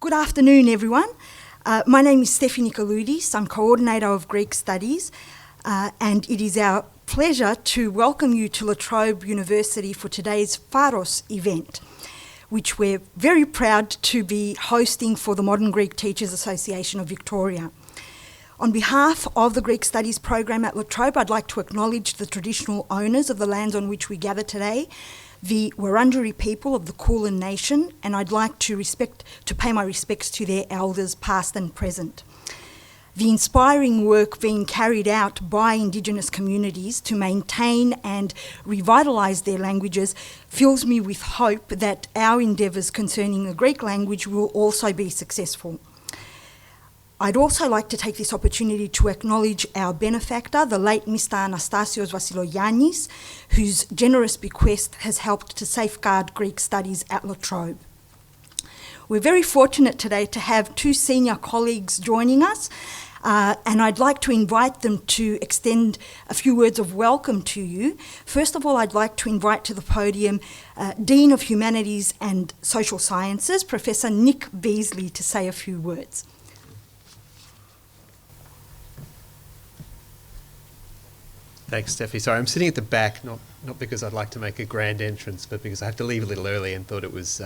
Good afternoon, everyone. My name is Stephanie Nikoloudis. I'm Coordinator of Greek Studies, and it is our pleasure to welcome you to La Trobe University for today's Pharos event, which we're very proud to be hosting for the Modern Greek Teachers Association of Victoria. On behalf of the Greek Studies program at La Trobe, I'd like to acknowledge the traditional owners of the lands on which we gather today, the Wurundjeri people of the Kulin Nation, and I'd like to pay my respects to their elders past and present. The inspiring work being carried out by Indigenous communities to maintain and revitalise their languages fills me with hope that our endeavours concerning the Greek language will also be successful. I'd also like to take this opportunity to acknowledge our benefactor, the late Mr. Anastasios Vassilogiannis, whose generous bequest has helped to safeguard Greek studies at La Trobe. We're very fortunate today to have two senior colleagues joining us, and I'd like to invite them to extend a few words of welcome to you. First of all, I'd like to invite to the podium Dean of Humanities and Social Sciences, Professor Nick Beasley, to say a few words. Thanks, Steffi. Sorry, I'm sitting at the back, not because I'd like to make a grand entrance, but because I have to leave a little early and thought it was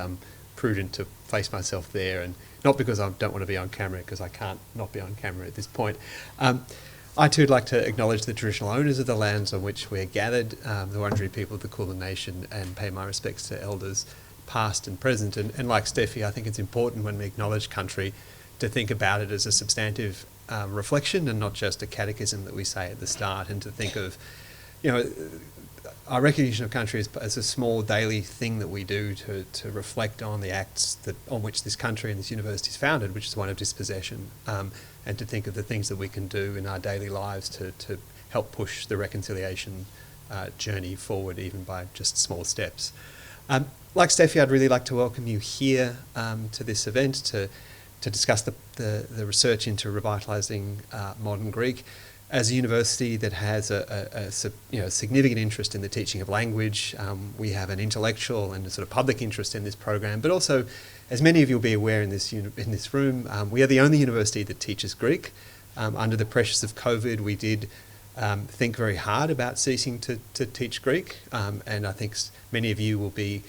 prudent to place myself there, and not because I don't want to be on camera, because I can't not be on camera at this point. I too would like to acknowledge the traditional owners of the lands on which we're gathered, the Wurundjeri people of the Kulin Nation, and pay my respects to elders past and present. And like Steffi, I think it's important when we acknowledge country to think about it as a substantive reflection and not just a catechism that we say at the start, and to think of, our recognition of country as a small daily thing that we do to reflect on the acts on which this country and this university is founded, which is one of dispossession, and to think of the things that we can do in our daily lives to help push the reconciliation journey forward, even by just small steps. Like Steffi, I'd really like to welcome you here to this event to discuss the research into revitalising modern Greek. As a university that has a significant interest in the teaching of language, we have an intellectual and a sort of public interest in this program, but also, as many of you will be aware in this room, we are the only university that teaches Greek. Under the pressures of COVID, we did think very hard about ceasing to teach Greek, and I think many of you will be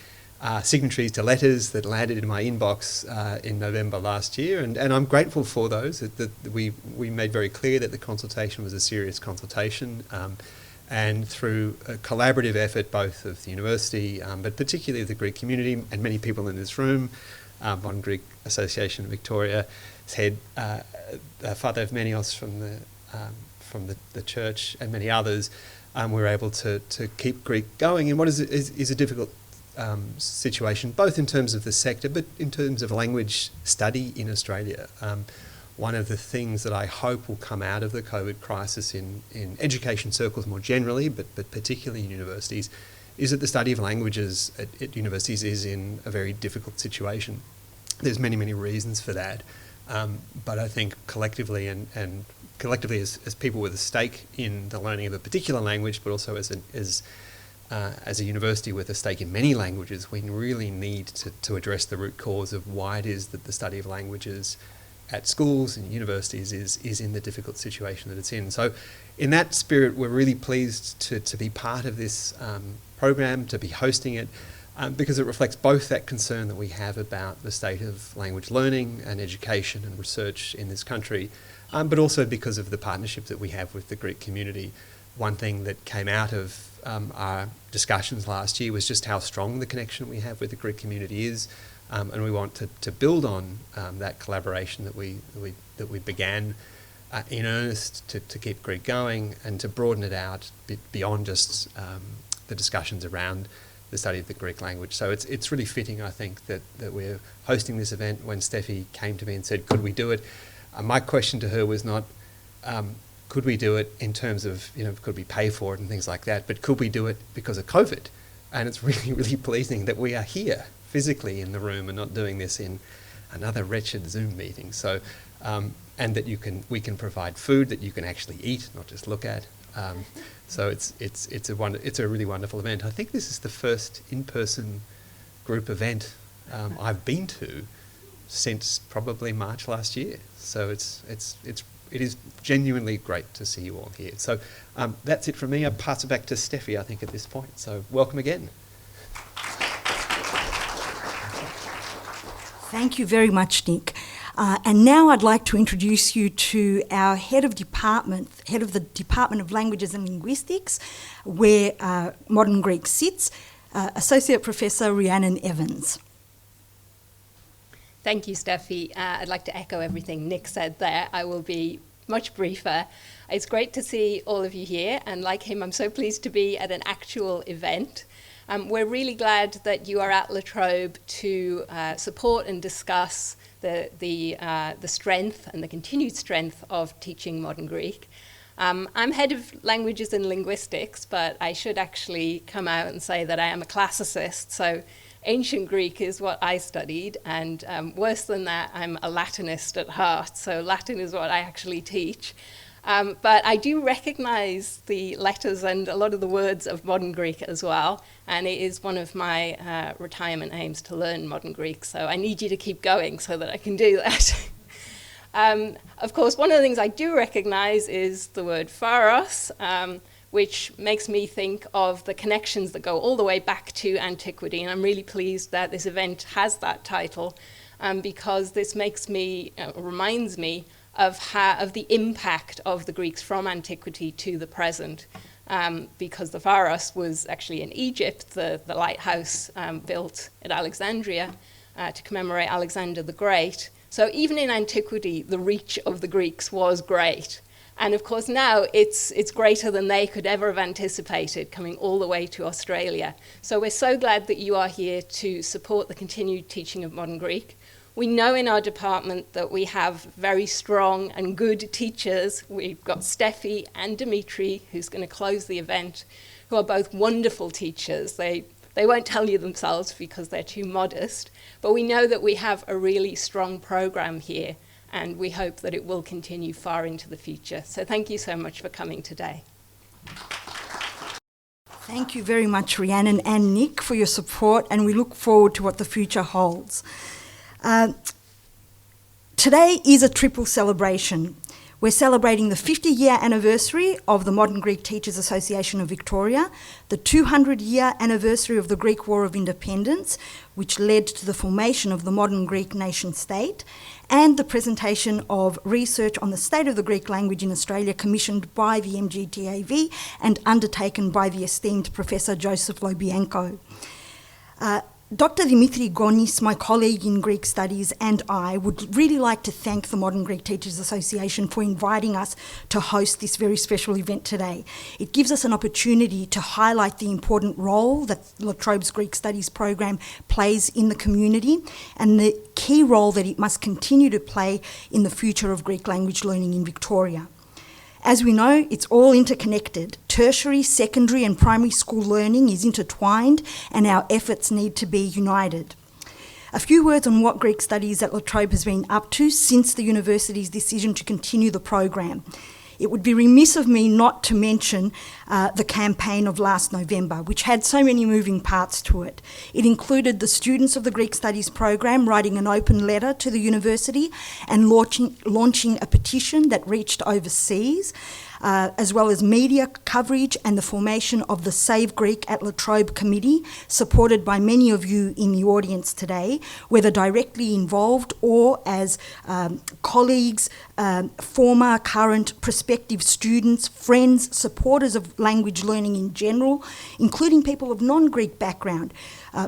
signatories to letters that landed in my inbox in November last year, and I'm grateful for those. That we made very clear that the consultation was a serious consultation, and through a collaborative effort both of the university, but particularly of the Greek community and many people in this room, Modern Greek Association of Victoria's head, Father Evmenios from the church, and many others, we were able to keep Greek going in what is a difficult situation, both in terms of the sector, but in terms of language study in Australia. One of the things that I hope will come out of the COVID crisis in education circles more generally, but particularly in universities, is that the study of languages at universities is in a very difficult situation. There's many, many reasons for that, but I think collectively and collectively as people with a stake in the learning of a particular language, but also as a university with a stake in many languages, we really need to address the root cause of why it is that the study of languages at schools and universities is in the difficult situation that it's in. So in that spirit, we're really pleased to be part of this program, to be hosting it, because it reflects both that concern that we have about the state of language learning and education and research in this country, but also because of the partnership that we have with the Greek community. One thing that came out of our discussions last year was just how strong the connection we have with the Greek community is, and we want to build on that collaboration that we began in earnest to keep Greek going, and to broaden it out beyond just the discussions around the study of the Greek language. So it's really fitting, I think, that we're hosting this event. When Steffi came to me and said, could we do it? My question to her was not, could we do it in terms of, could we pay for it and things like that, but could we do it because of COVID? And it's really, really pleasing that we are here physically in the room and not doing this in another wretched Zoom meeting. So, and that we can provide food that you can actually eat, not just look at. So it's a really wonderful event. I think this is the first in-person group event I've been to since probably March last year. So it is genuinely great to see you all here. So that's it from me. I'll pass it back to Steffi, I think, at this point. So welcome again. Thank you very much, Nick. And now I'd like to introduce you to our head of the Department of Languages and Linguistics, where Modern Greek sits, Associate Professor Rhiannon Evans. Thank you, Steffi. I'd like to echo everything Nick said there. I will be much briefer. It's great to see all of you here, and like him, I'm so pleased to be at an actual event. We're really glad that you are at La Trobe to support and discuss the strength and the continued strength of teaching modern Greek. I'm head of languages and linguistics, but I should actually come out and say that I am a classicist. So ancient Greek is what I studied, and worse than that, I'm a Latinist at heart. So Latin is what I actually teach. But I do recognize the letters and a lot of the words of modern Greek as well, and it is one of my retirement aims to learn modern Greek, so I need you to keep going so that I can do that. Of course, one of the things I do recognize is the word Pharos, which makes me think of the connections that go all the way back to antiquity, and I'm really pleased that this event has that title, because this makes me, reminds me of the impact of the Greeks from antiquity to the present, because the Pharos was actually in Egypt, the lighthouse built at Alexandria to commemorate Alexander the Great. So even in antiquity, the reach of the Greeks was great. And of course now it's greater than they could ever have anticipated, coming all the way to Australia. So we're so glad that you are here to support the continued teaching of modern Greek. We know in our department that we have very strong and good teachers. We've got Steffi and Dimitri, who's going to close the event, who are both wonderful teachers. They won't tell you themselves because they're too modest, but we know that we have a really strong program here, and we hope that it will continue far into the future. So thank you so much for coming today. Thank you very much, Rhiannon and Nick, for your support, and we look forward to what the future holds. Today is a triple celebration. We're celebrating the 50-year anniversary of the Modern Greek Teachers Association of Victoria, the 200-year anniversary of the Greek War of Independence, which led to the formation of the modern Greek nation-state, and the presentation of research on the state of the Greek language in Australia commissioned by the MGTAV and undertaken by the esteemed Professor Joseph Lo Bianco. Dr. Dimitri Gonis, my colleague in Greek Studies, and I would really like to thank the Modern Greek Teachers Association for inviting us to host this very special event today. It gives us an opportunity to highlight the important role that La Trobe's Greek Studies program plays in the community and the key role that it must continue to play in the future of Greek language learning in Victoria. As we know, it's all interconnected. Tertiary, secondary and primary school learning is intertwined, and our efforts need to be united. A few words on what Greek Studies at La Trobe has been up to since the university's decision to continue the program. It would be remiss of me not to mention the campaign of last November, which had so many moving parts to it. It included the students of the Greek Studies program writing an open letter to the university and launching a petition that reached overseas, as well as media coverage and the formation of the Save Greek at La Trobe committee, supported by many of you in the audience today, whether directly involved or as colleagues, former, current, prospective students, friends, supporters of language learning in general, including people of non-Greek background,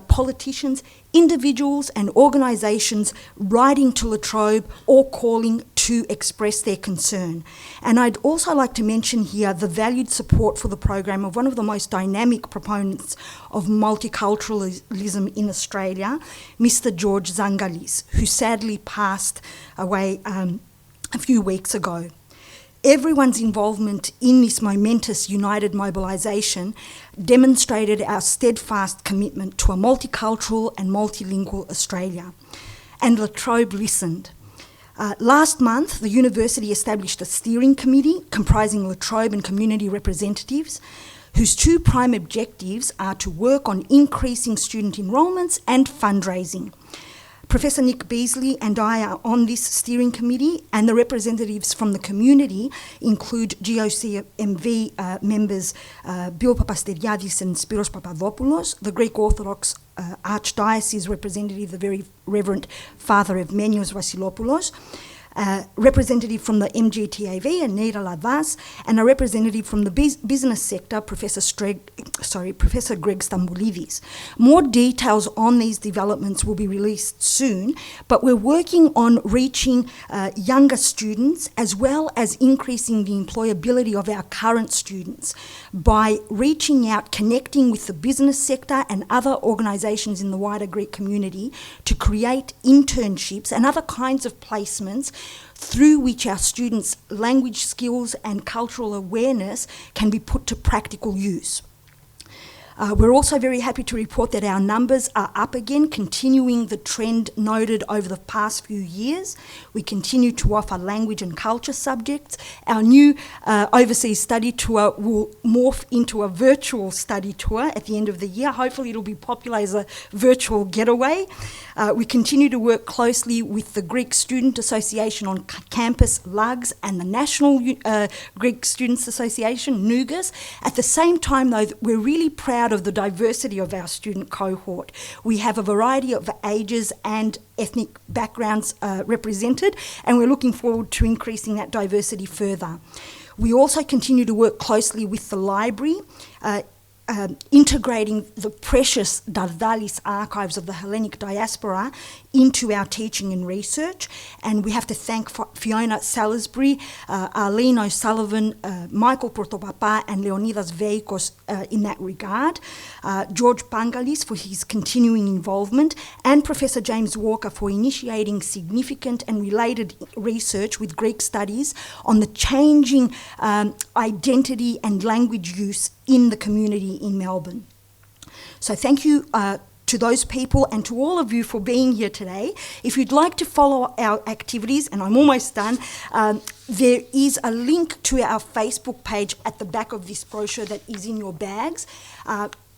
politicians, individuals and organisations writing to La Trobe or calling to express their concern. And I'd also like to mention here the valued support for the program of one of the most dynamic proponents of multiculturalism in Australia, Mr. George Zangalis, who sadly passed away a few weeks ago. Everyone's involvement in this momentous united mobilisation demonstrated our steadfast commitment to a multicultural and multilingual Australia. And La Trobe listened. Last month, the university established a steering committee comprising La Trobe and community representatives, whose two prime objectives are to work on increasing student enrolments and fundraising. Professor Nick Beasley and I are on this steering committee, and the representatives from the community include GOCMV members Bill Papasteriadis and Spiros Papadopoulos, the Greek Orthodox Archdiocese representative, the Very Reverend Father Evmenios Vasilopoulos, representative from the MGTAV, Anita Lavas, and a representative from the business sector, Professor Greg Stamboulidis. More details on these developments will be released soon, but we're working on reaching younger students as well as increasing the employability of our current students by reaching out, connecting with the business sector and other organisations in the wider Greek community to create internships and other kinds of placements through which our students' language skills and cultural awareness can be put to practical use. We're also very happy to report that our numbers are up again, continuing the trend noted over the past few years. We continue to offer language and culture subjects. Our new overseas study tour will morph into a virtual study tour at the end of the year. Hopefully it'll be popular as a virtual getaway. We continue to work closely with the Greek Student Association on campus, LUGS, and the National Greek Students Association, NUGAS. At the same time, though, we're really proud of the diversity of our student cohort. We have a variety of ages and ethnic backgrounds represented, and we're looking forward to increasing that diversity further. We also continue to work closely with the library, integrating the precious Dardalis archives of the Hellenic diaspora into our teaching and research. And we have to thank Fiona Salisbury, Arlene O'Sullivan, Michael Protopapa and Leonidas Veikos in that regard, George Pangalis for his continuing involvement, and Professor James Walker for initiating significant and related research with Greek studies on the changing identity and language use in the community in Melbourne. So thank you to those people and to all of you for being here today. If you'd like to follow our activities, and I'm almost done, there is a link to our Facebook page at the back of this brochure that is in your bags,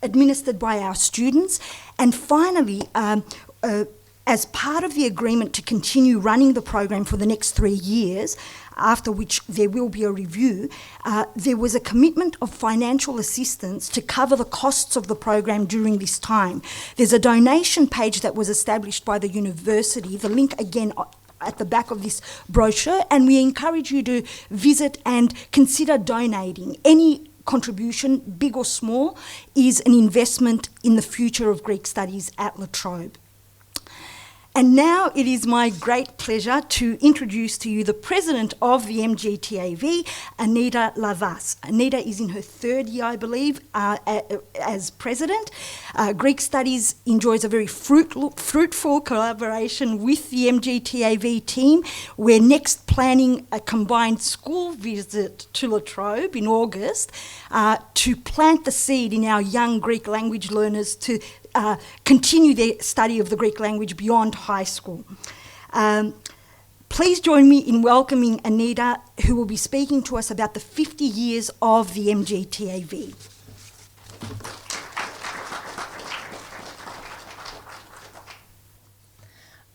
administered by our students. And finally, as part of the agreement to continue running the program for the next 3 years, after which there will be a review, there was a commitment of financial assistance to cover the costs of the program during this time. There's a donation page that was established by the university, the link again at the back of this brochure, and we encourage you to visit and consider donating. Any contribution, big or small, is an investment in the future of Greek studies at La Trobe. And now it is my great pleasure to introduce to you the president of the MGTAV, Anita Lavas. Anita is in her 3rd year, I believe, as president. Greek Studies enjoys a very fruitful collaboration with the MGTAV team. We're next planning a combined school visit to La Trobe in August to plant the seed in our young Greek language learners to continue their study of the Greek language beyond high school. Please join me in welcoming Anita, who will be speaking to us about the 50 years of the MGTAV.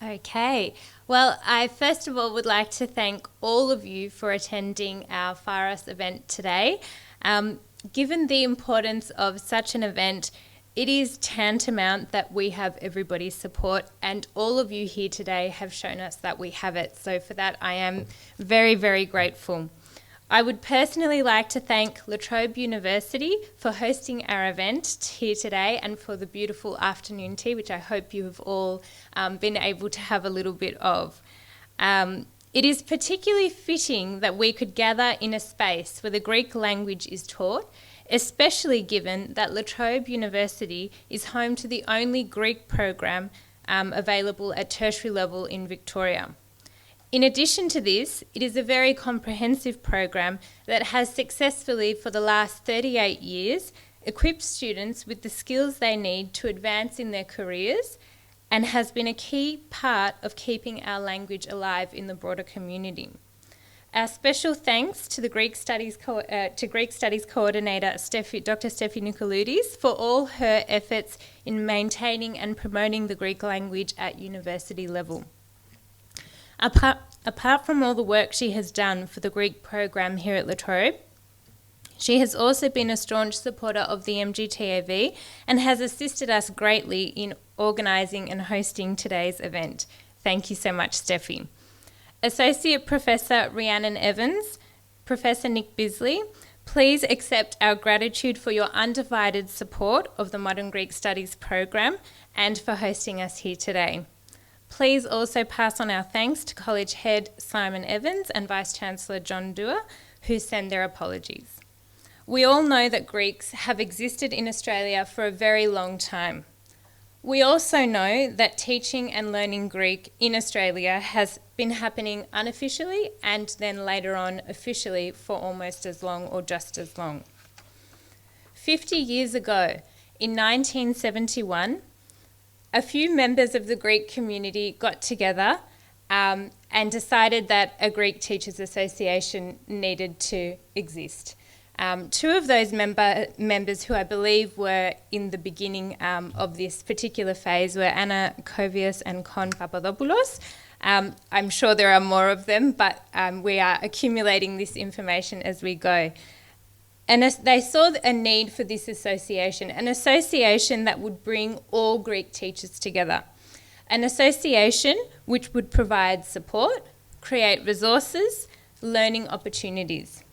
Okay. Well, I first of all would like to thank all of you for attending our Pharos event today. Given the importance of such an event, it is tantamount that we have everybody's support, and all of you here today have shown us that we have it. So for that, I am very, very grateful. I would personally like to thank La Trobe University for hosting our event here today and for the beautiful afternoon tea, which I hope you have all been able to have a little bit of. It is particularly fitting that we could gather in a space where the Greek language is taught, especially given that La Trobe University is home to the only Greek program available at tertiary level in Victoria. In addition to this, it is a very comprehensive program that has successfully, for the last 38 years, equipped students with the skills they need to advance in their careers and has been a key part of keeping our language alive in the broader community. Our special thanks to the Greek Studies Coordinator, Dr. Steffi Nikoloudis, for all her efforts in maintaining and promoting the Greek language at university level. Apart from all the work she has done for the Greek program here at La Trobe, she has also been a staunch supporter of the MGTAV and has assisted us greatly in organising and hosting today's event. Thank you so much, Steffi. Associate Professor Rhiannon Evans, Professor Nick Bisley, please accept our gratitude for your undivided support of the Modern Greek Studies program and for hosting us here today. Please also pass on our thanks to College Head Simon Evans and Vice Chancellor John Dewar, who send their apologies. We all know that Greeks have existed in Australia for a very long time. We also know that teaching and learning Greek in Australia has been happening unofficially and then later on officially for almost as long or just as long. 50 years ago, in 1971, a few members of the Greek community got together and decided that a Greek Teachers Association needed to exist. Two of those members who I believe were in the beginning of this particular phase were Anna Kovias and Kon Papadopoulos. I'm sure there are more of them, but we are accumulating this information as we go. And they saw a need for this association, an association that would bring all Greek teachers together, an association which would provide support, create resources, learning opportunities.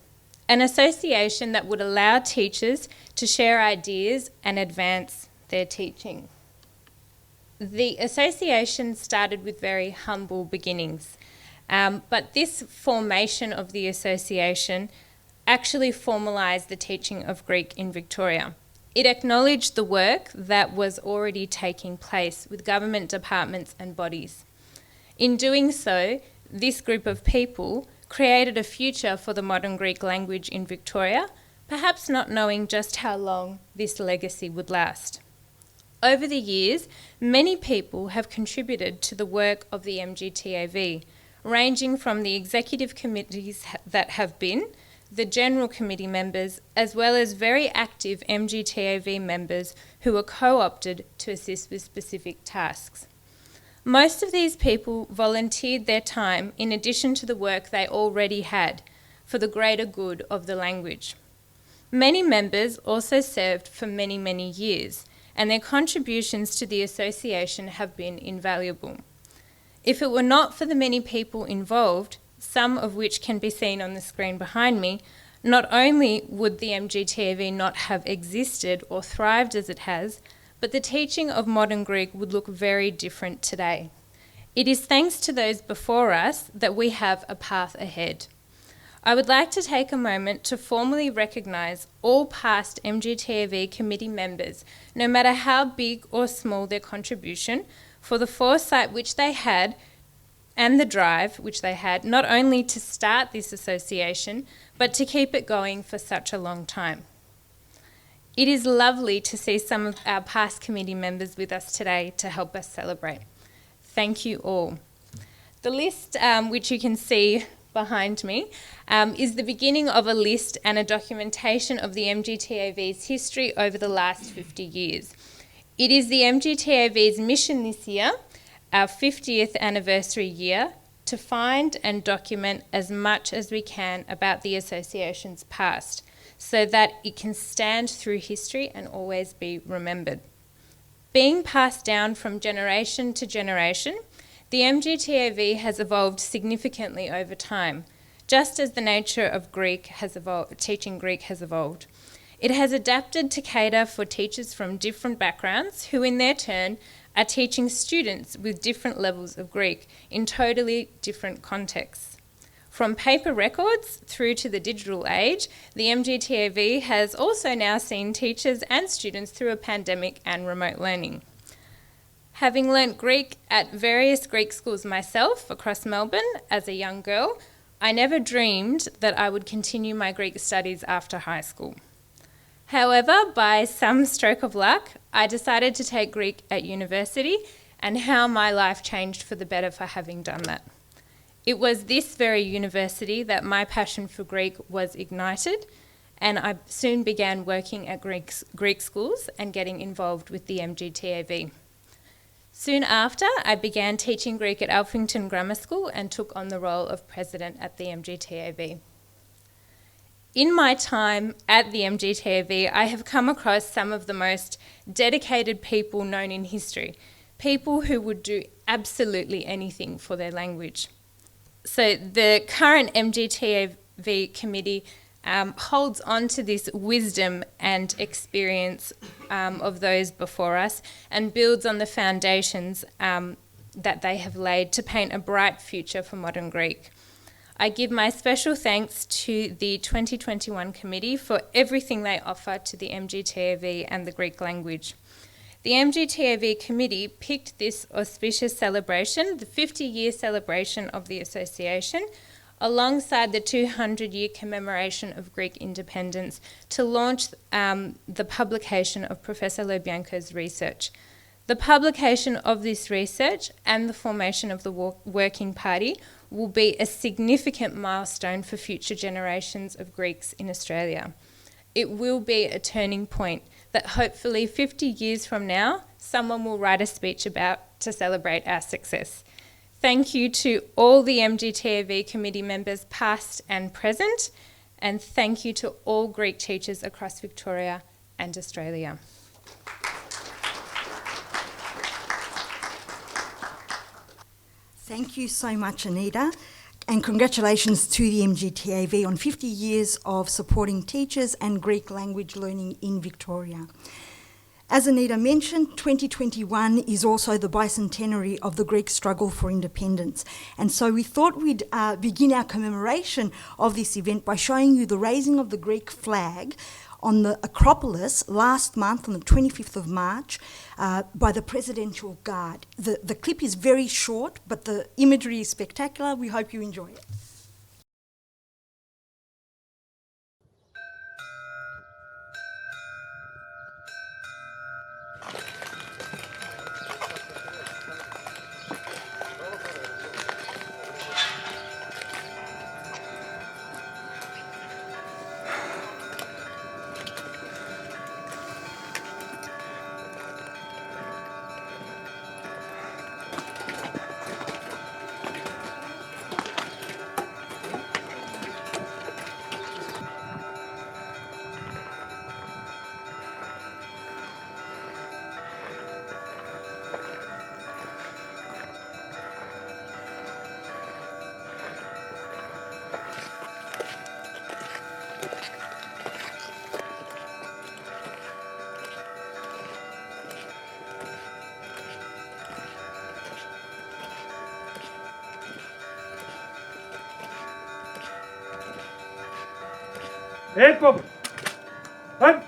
An association that would allow teachers to share ideas and advance their teaching. The association started with very humble beginnings, but this formation of the association actually formalised the teaching of Greek in Victoria. It acknowledged the work that was already taking place with government departments and bodies. In doing so, this group of people created a future for the modern Greek language in Victoria, perhaps not knowing just how long this legacy would last. Over the years, many people have contributed to the work of the MGTAV, ranging from the executive committees that have been, the general committee members, as well as very active MGTAV members who were co-opted to assist with specific tasks. Most of these people volunteered their time in addition to the work they already had for the greater good of the language. Many members also served for many, many years, and their contributions to the association have been invaluable. If it were not for the many people involved, some of which can be seen on the screen behind me, not only would the MGTAV not have existed or thrived as it has, but the teaching of modern Greek would look very different today. It is thanks to those before us that we have a path ahead. I would like to take a moment to formally recognise all past MGTAV committee members, no matter how big or small their contribution, for the foresight which they had and the drive which they had, not only to start this association, but to keep it going for such a long time. It is lovely to see some of our past committee members with us today to help us celebrate. Thank you all. The list, which you can see behind me, is the beginning of a list and a documentation of the MGTAV's history over the last 50 years. It is the MGTAV's mission this year, our 50th anniversary year, to find and document as much as we can about the association's past, so that it can stand through history and always be remembered. Being passed down from generation to generation, the MGTAV has evolved significantly over time, just as the nature of Greek has evolved, teaching Greek has evolved. It has adapted to cater for teachers from different backgrounds who in their turn are teaching students with different levels of Greek in totally different contexts. From paper records through to the digital age, the MGTAV has also now seen teachers and students through a pandemic and remote learning. Having learnt Greek at various Greek schools myself across Melbourne as a young girl, I never dreamed that I would continue my Greek studies after high school. However, by some stroke of luck, I decided to take Greek at university, and how my life changed for the better for having done that. It was this very university that my passion for Greek was ignited, and I soon began working at Greek schools and getting involved with the MGTAV. Soon after, I began teaching Greek at Alphington Grammar School and took on the role of president at the MGTAV. In my time at the MGTAV, I have come across some of the most dedicated people known in history, people who would do absolutely anything for their language. So the current MGTAV committee holds on to this wisdom and experience of those before us and builds on the foundations that they have laid to paint a bright future for modern Greek. I give my special thanks to the 2021 committee for everything they offer to the MGTAV and the Greek language. The MGTAV committee picked this auspicious celebration, the 50-year celebration of the association, alongside the 200-year commemoration of Greek independence, to launch the publication of Professor Lo Bianco's research. The publication of this research and the formation of the Working Party will be a significant milestone for future generations of Greeks in Australia. It will be a turning point that hopefully 50 years from now, someone will write a speech about to celebrate our success. Thank you to all the MGTAV committee members past and present, and thank you to all Greek teachers across Victoria and Australia. Thank you so much, Anita, and congratulations to the MGTAV on 50 years of supporting teachers and Greek language learning in Victoria. As Anita mentioned, 2021 is also the bicentenary of the Greek struggle for independence. And so we thought we'd begin our commemoration of this event by showing you the raising of the Greek flag on the Acropolis last month on the 25th of March by the Presidential Guard. The clip is very short, but the imagery is spectacular. We hope you enjoy it. Hip-hop! Hup!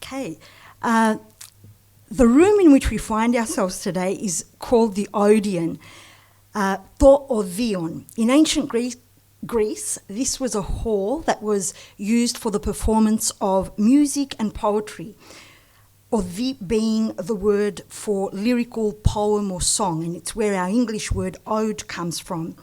Okay. The room in which we find ourselves today is called the Odeon, to Odion. In ancient Greece, this was a hall that was used for the performance of music and poetry, Odi being the word for lyrical poem or song, and it's where our English word ode comes from.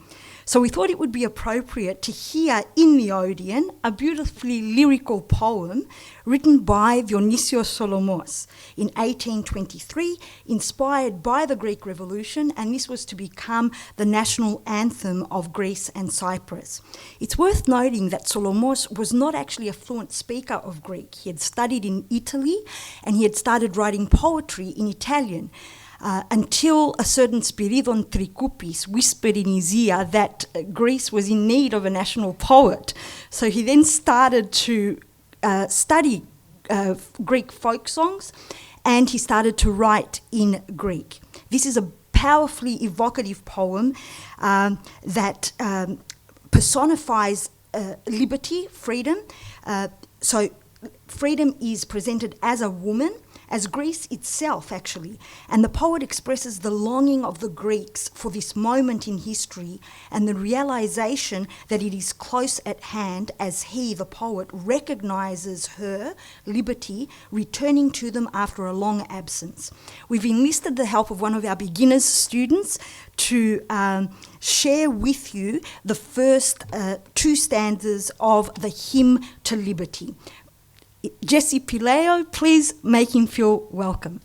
So we thought it would be appropriate to hear in the Odeon a beautifully lyrical poem written by Dionysios Solomos in 1823, inspired by the Greek Revolution, and this was to become the national anthem of Greece and Cyprus. It's worth noting that Solomos was not actually a fluent speaker of Greek. He had studied in Italy and he had started writing poetry in Italian. Until a certain Spiridon Trikoupis whispered in his ear that Greece was in need of a national poet. So he then started to study Greek folk songs, and he started to write in Greek. This is a powerfully evocative poem that personifies liberty, freedom. So freedom is presented as a woman, as Greece itself, actually. And the poet expresses the longing of the Greeks for this moment in history and the realization that it is close at hand as he, the poet, recognizes her, liberty, returning to them after a long absence. We've enlisted the help of one of our beginners students to share with you the first two stanzas of the Hymn to Liberty. Jesse Pileo, please make him feel welcome.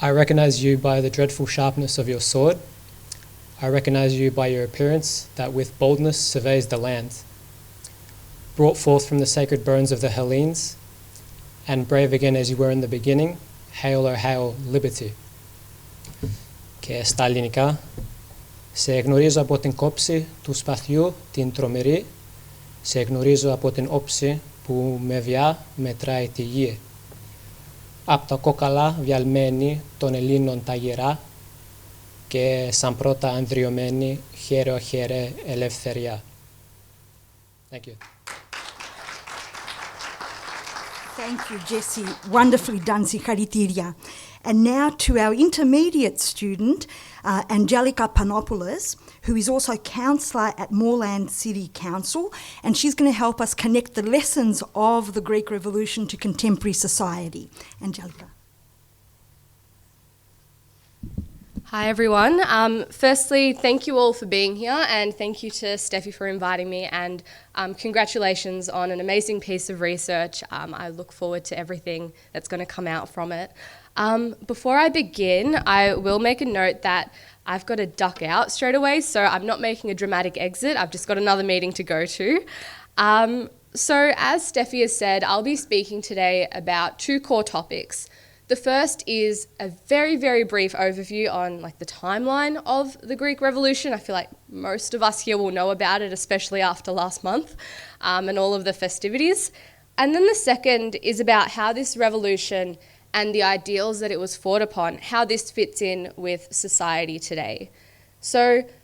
I recognize you by the dreadful sharpness of your sword. I recognize you by your appearance that with boldness surveys the land. Brought forth from the sacred bones of the Hellenes, and brave again as you were in the beginning, hail, O hail, liberty. Και στα ελληνικά, σε γνωρίζω από την κόψη του σπαθιού την τρομερή, σε γνωρίζω από την όψη που με βιά μετράει τη γη. Απ' τα κόκαλα βιαλμένη των Ελλήνων τα γερά και σαν πρώτα ανδριωμένη χαίρε χαίρε ελευθερία. Thank you. Thank you, Jesse. Wonderfully done, Sikharitiria. And now to our intermediate student, Angelica Panopoulos, who is also counsellor at Moreland City Council, and she's going to help us connect the lessons of the Greek Revolution to contemporary society. Angelica. Hi everyone. Firstly, thank you all for being here, and thank you to Steffi for inviting me, and congratulations on an amazing piece of research. I look forward to everything that's going to come out from it. Before I begin, I will make a note that I've got to duck out straight away, so I'm not making a dramatic exit. I've just got another meeting to go to. So as Steffi has said, I'll be speaking today about two core topics. The first is a very, very brief overview on the timeline of the Greek Revolution. I feel like most of us here will know about it, especially after last month and all of the festivities. And then the second is about how this revolution and the ideals that it was fought upon, how this fits in with society today. So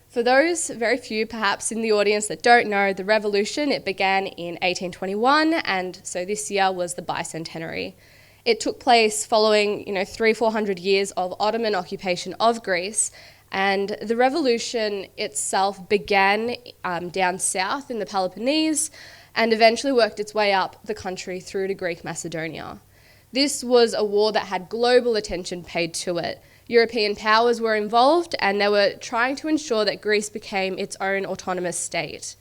for those very few perhaps in the audience that don't know, the revolution, it began in 1821, and so this year was the bicentenary. It took place following 300-400 years of Ottoman occupation of Greece, and the revolution itself began down south in the Peloponnese and eventually worked its way up the country through to Greek Macedonia. This was a war that had global attention paid to it. European powers were involved, and they were trying to ensure that Greece became its own autonomous state.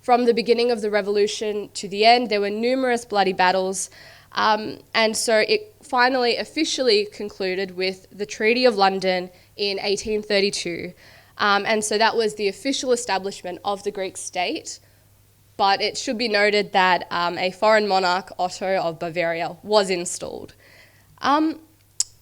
From the beginning of the revolution to the end, there were numerous bloody battles, and so it finally officially concluded with the Treaty of London in 1832. And so that was the official establishment of the Greek state. But it should be noted that a foreign monarch, Otto of Bavaria, was installed. And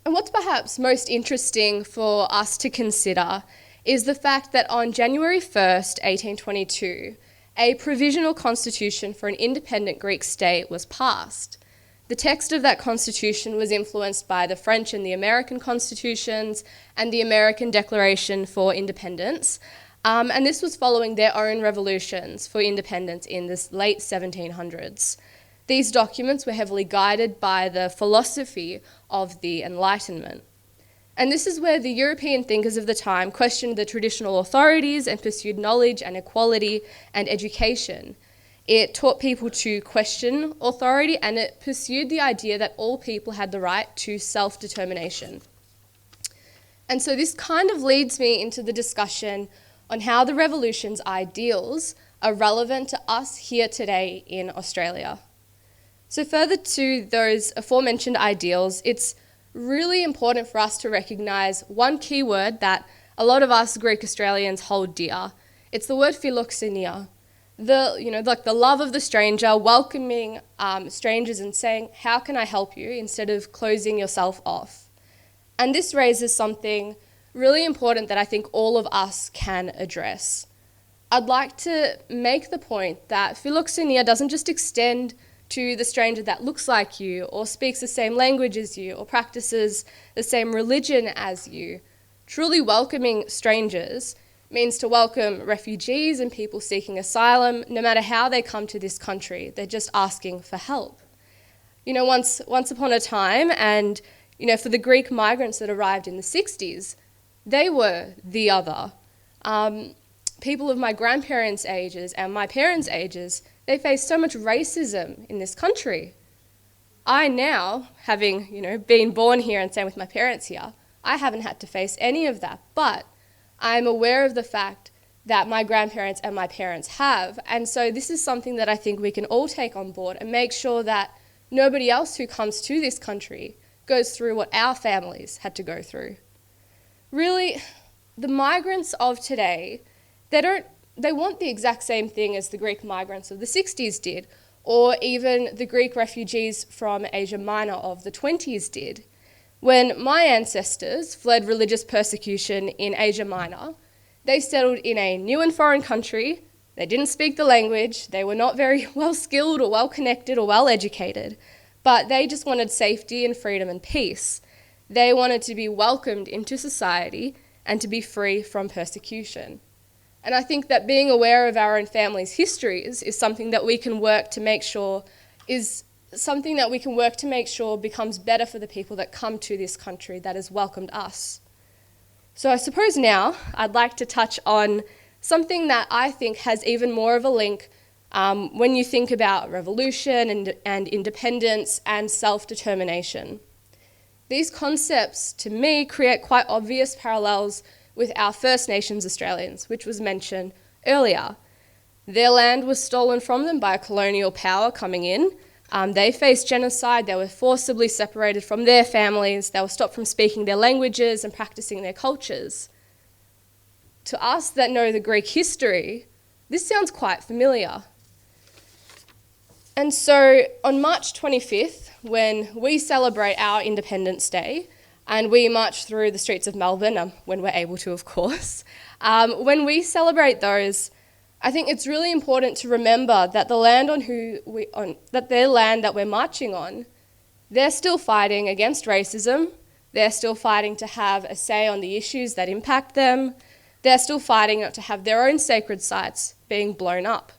what's perhaps most interesting for us to consider is the fact that on January 1st, 1822, a provisional constitution for an independent Greek state was passed. The text of that constitution was influenced by the French and the American constitutions and the American Declaration for Independence. And this was following their own revolutions for independence in the late 1700s. These documents were heavily guided by the philosophy of the Enlightenment. And this is where the European thinkers of the time questioned the traditional authorities and pursued knowledge and equality and education. It taught people to question authority, and it pursued the idea that all people had the right to self-determination. And so this kind of leads me into the discussion on how the revolution's ideals are relevant to us here today in Australia. So further to those aforementioned ideals, it's really important for us to recognise one key word that a lot of us Greek Australians hold dear. It's the word philoxenia. Like the love of the stranger, welcoming strangers and saying, how can I help you, instead of closing yourself off. And this raises something really important that I think all of us can address. I'd like to make the point that philoxenia doesn't just extend to the stranger that looks like you, or speaks the same language as you, or practices the same religion as you. Truly welcoming strangers means to welcome refugees and people seeking asylum, no matter how they come to this country. They're just asking for help. Once upon a time, and for the Greek migrants that arrived in the 60s, they were the other. People of my grandparents' ages and my parents' ages, they faced so much racism in this country. I now, having been born here and staying with my parents here, I haven't had to face any of that, but I'm aware of the fact that my grandparents and my parents have, and so this is something that I think we can all take on board and make sure that nobody else who comes to this country goes through what our families had to go through. Really, the migrants of today, they want the exact same thing as the Greek migrants of the 60s did, or even the Greek refugees from Asia Minor of the 20s did. When my ancestors fled religious persecution in Asia Minor, they settled in a new and foreign country. They didn't speak the language. They were not very well skilled or well connected or well educated, but they just wanted safety and freedom and peace. They wanted to be welcomed into society and to be free from persecution. And I think that being aware of our own family's histories is something that we can work to make sure becomes better for the people that come to this country that has welcomed us. So I suppose now I'd like to touch on something that I think has even more of a link when you think about revolution and independence and self-determination. These concepts, to me, create quite obvious parallels with our First Nations Australians, which was mentioned earlier. Their land was stolen from them by a colonial power coming in. They faced genocide. They were forcibly separated from their families. They were stopped from speaking their languages and practicing their cultures. To us that know the Greek history, this sounds quite familiar. And so on March 25th, when we celebrate our Independence Day, and we march through the streets of Melbourne, when we're able to, of course, when we celebrate those, I think it's really important to remember that the land that their land that we're marching on, they're still fighting against racism. They're still fighting to have a say on the issues that impact them. They're still fighting not to have their own sacred sites being blown up.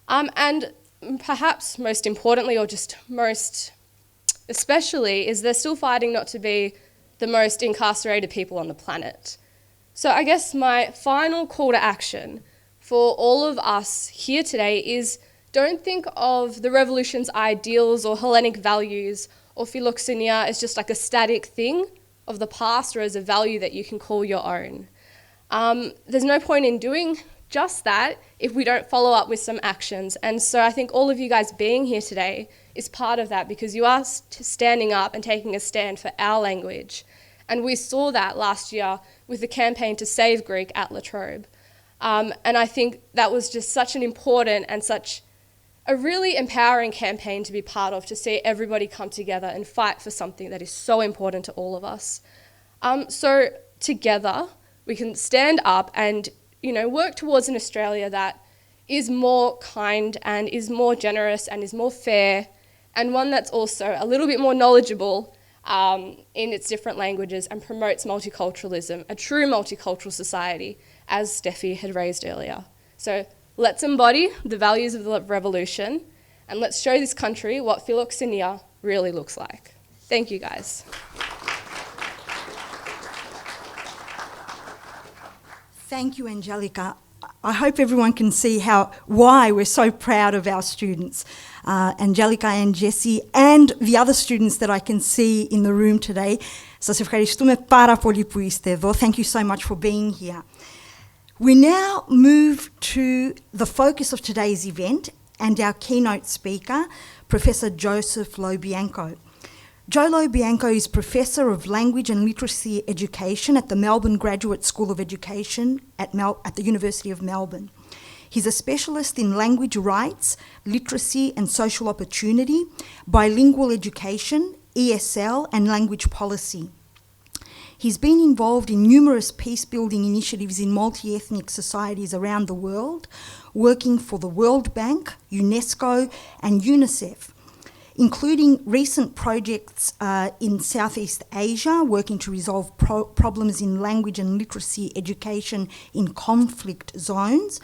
And perhaps most importantly, or just most especially, is they're still fighting not to be the most incarcerated people on the planet. So I guess my final call to action for all of us here today is, don't think of the revolution's ideals or Hellenic values or philoxenia as just like a static thing of the past or as a value that you can call your own. There's no point in doing just that if we don't follow up with some actions. And so I think all of you guys being here today is part of that, because you are standing up and taking a stand for our language. And we saw that last year with the campaign to save Greek at La Trobe. And I think that was just such an important and such a really empowering campaign to be part of, to see everybody come together and fight for something that is so important to all of us. So together we can stand up and work towards an Australia that is more kind and is more generous and is more fair, and one that's also a little bit more knowledgeable in its different languages and promotes multiculturalism, a true multicultural society, as Steffi had raised earlier. So let's embody the values of the revolution, and let's show this country what philoxenia really looks like. Thank you, guys. Thank you, Angelica. I hope everyone can see why we're so proud of our students, Angelica and Jessie, and the other students that I can see in the room today. Σας ευχαριστούμε πάρα πολύ που είστε εδώ. Thank you so much for being here. We now move to the focus of today's event and our keynote speaker, Professor Joseph Lo Bianco. Joe Lo Bianco is Professor of Language and Literacy Education at the Melbourne Graduate School of Education at the University of Melbourne. He's a specialist in language rights, literacy and social opportunity, bilingual education, ESL and language policy. He's been involved in numerous peace-building initiatives in multi-ethnic societies around the world, working for the World Bank, UNESCO and UNICEF, including recent projects in Southeast Asia, working to resolve problems in language and literacy education in conflict zones,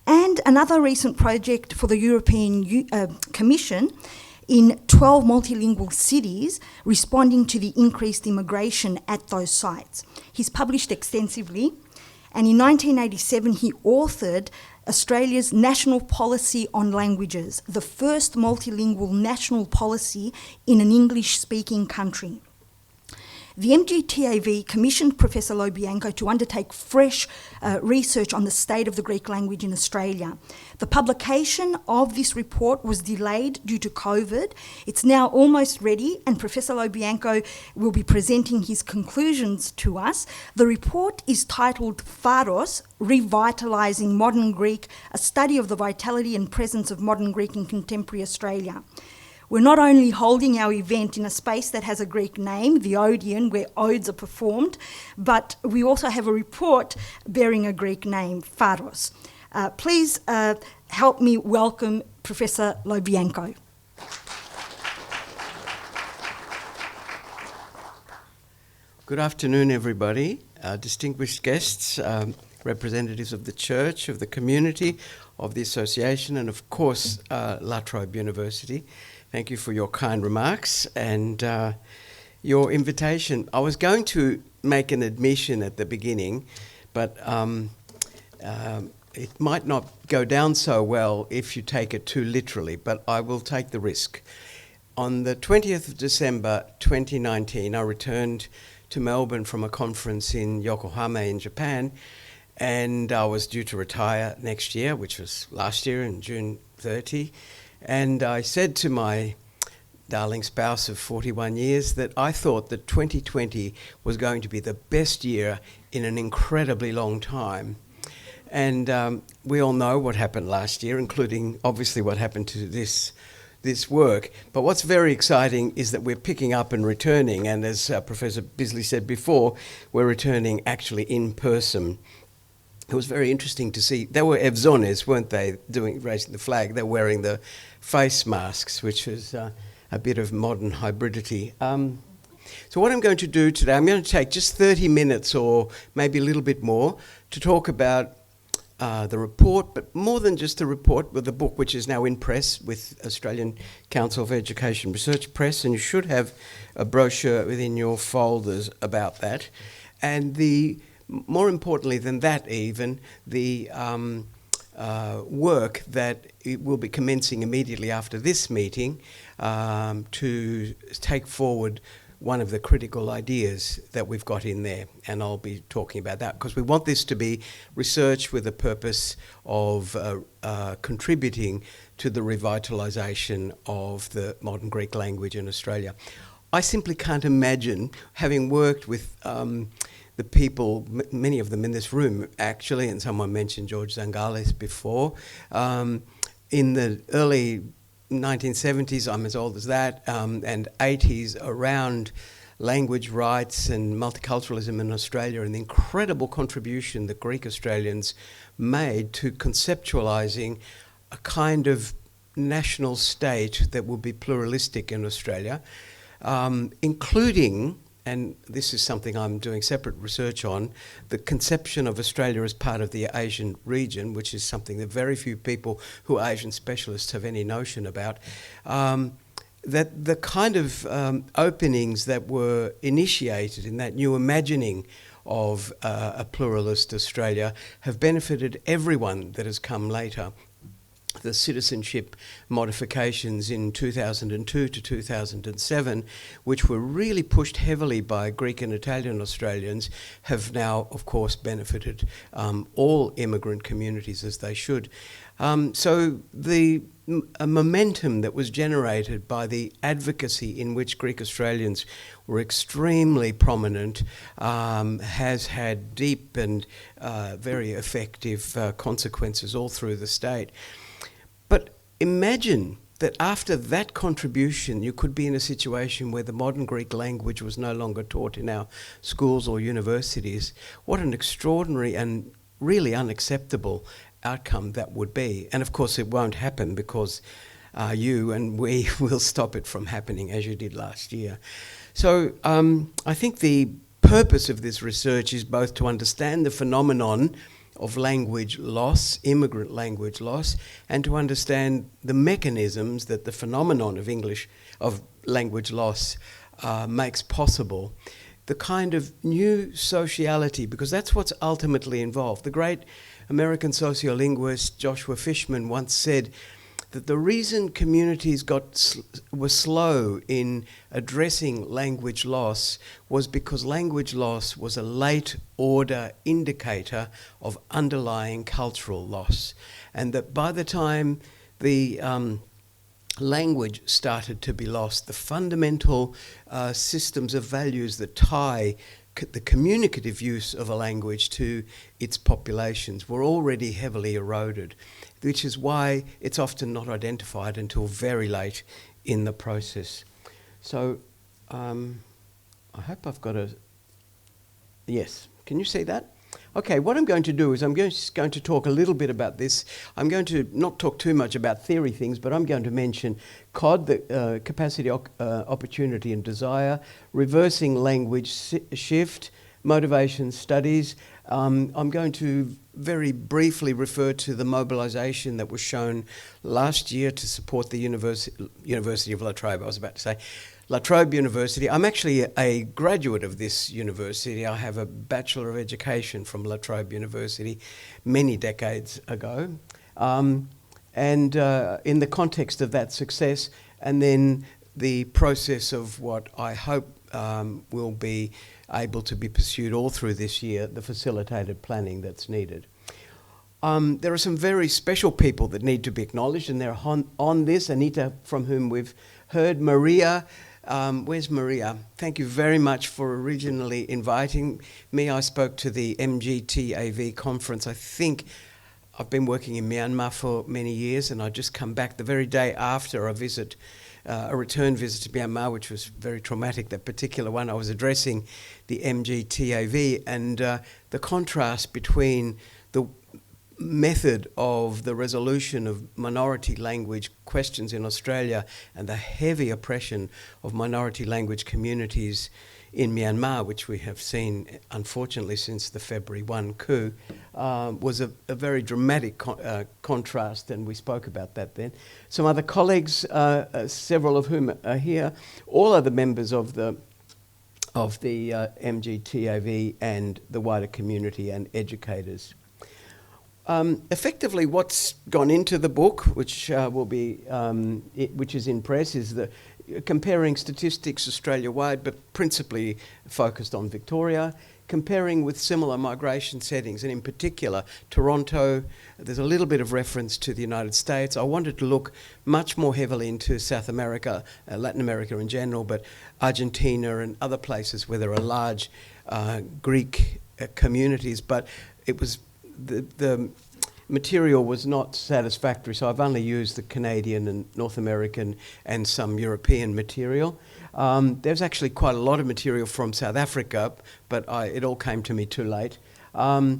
and another recent project for the European Commission in 12 multilingual cities, responding to the increased immigration at those sites. He's published extensively, and in 1987 he authored Australia's National Policy on Languages, the first multilingual national policy in an English-speaking country. The MGTAV commissioned Professor Lo Bianco to undertake fresh research on the state of the Greek language in Australia. The publication of this report was delayed due to COVID. It's now almost ready, and Professor Lo Bianco will be presenting his conclusions to us. The report is titled Pharos, Revitalising Modern Greek, a study of the vitality and presence of modern Greek in contemporary Australia. We're not only holding our event in a space that has a Greek name, the Odeon, where odes are performed, but we also have a report bearing a Greek name, Pharos. Please help me welcome Professor Lo Bianco. Good afternoon, everybody. Distinguished guests, representatives of the church, of the community, of the association, and of course, La Trobe University. Thank you for your kind remarks and your invitation. I was going to make an admission at the beginning, but it might not go down so well if you take it too literally, but I will take the risk. On the 20th of December 2019, I returned to Melbourne from a conference in Yokohama in Japan, and I was due to retire next year, which was last year in June 30. And I said to my darling spouse of 41 years that I thought that 2020 was going to be the best year in an incredibly long time. And we all know what happened last year, including obviously what happened to this work. But what's very exciting is that we're picking up and returning. And as Professor Bisley said before, we're returning actually in person. It was very interesting to see. They were Evzones, weren't they, raising the flag? They're wearing the face masks, which is a bit of modern hybridity. So what I'm going to do today, I'm going to take just 30 minutes or maybe a little bit more to talk about the report, but more than just the report, with the book, which is now in press with Australian Council for Education Research Press, and you should have a brochure within your folders about that. And more importantly than that even, the work that it will be commencing immediately after this meeting to take forward one of the critical ideas that we've got in there. And I'll be talking about that because we want this to be research with the purpose of contributing to the revitalisation of the modern Greek language in Australia. I simply can't imagine, having worked with the people, many of them in this room actually, and someone mentioned George Zangalis before, in the early 1970s, I'm as old as that, and 80s, around language rights and multiculturalism in Australia, and the incredible contribution that Greek Australians made to conceptualising a kind of national state that will be pluralistic in Australia, including, and this is something I'm doing separate research on, the conception of Australia as part of the Asian region, which is something that very few people who are Asian specialists have any notion about. That the kind of openings that were initiated in that new imagining of a pluralist Australia have benefited everyone that has come later. The citizenship modifications in 2002 to 2007, which were really pushed heavily by Greek and Italian Australians, have now, of course, benefited all immigrant communities as they should. So the momentum that was generated by the advocacy in which Greek Australians were extremely prominent has had deep and very effective consequences all through the state. But imagine that after that contribution, you could be in a situation where the modern Greek language was no longer taught in our schools or universities. What an extraordinary and really unacceptable outcome that would be. And of course, it won't happen because you and we will stop it from happening, as you did last year. So I think the purpose of this research is both to understand the phenomenon of language loss, immigrant language loss, and to understand the mechanisms that the phenomenon of language loss makes possible. The kind of new sociality, because that's what's ultimately involved. The great American sociolinguist Joshua Fishman once said that the reason communities were slow in addressing language loss was because language loss was a late order indicator of underlying cultural loss, and that by the time the language started to be lost, the fundamental systems of values that tie the communicative use of a language to its populations were already heavily eroded, which is why it's often not identified until very late in the process. So I hope I've got a... Yes, can you see that? Okay, what I'm going to do is I'm just going to talk a little bit about this. I'm going to not talk too much about theory things, but I'm going to mention COD, the capacity, opportunity and desire, reversing language shift, motivation studies. I'm going to very briefly refer to the mobilisation that was shown last year to support the University of La Trobe. I was about to say La Trobe University. I'm actually a graduate of this university. I have a Bachelor of Education from La Trobe University many decades ago. And in the context of that success, and then the process of what I hope will be able to be pursued all through this year, the facilitated planning that's needed. There are some very special people that need to be acknowledged, and they're on this. Anita, from whom we've heard, Maria. Where's Maria? Thank you very much for originally inviting me. I spoke to the MGTAV conference. I think I've been working in Myanmar for many years, and I just come back the very day after a return visit to Myanmar, which was very traumatic. That particular one, I was addressing the MGTAV, and the contrast between the method of the resolution of minority language questions in Australia and the heavy oppression of minority language communities in Myanmar, which we have seen, unfortunately, since the February 1 coup, was a very dramatic contrast, and we spoke about that then. Some other colleagues, several of whom are here, all other members of the MGTAV and the wider community and educators. Effectively, what's gone into the book, which which is in press, is the comparing statistics Australia-wide, but principally focused on Victoria, comparing with similar migration settings, and in particular Toronto. There's a little bit of reference to the United States. I wanted to look much more heavily into South America, Latin America in general, but Argentina and other places where there are large Greek communities, but it was the material was not satisfactory, so I've only used the Canadian and North American and some European material. There's actually quite a lot of material from South Africa, but it all came to me too late. A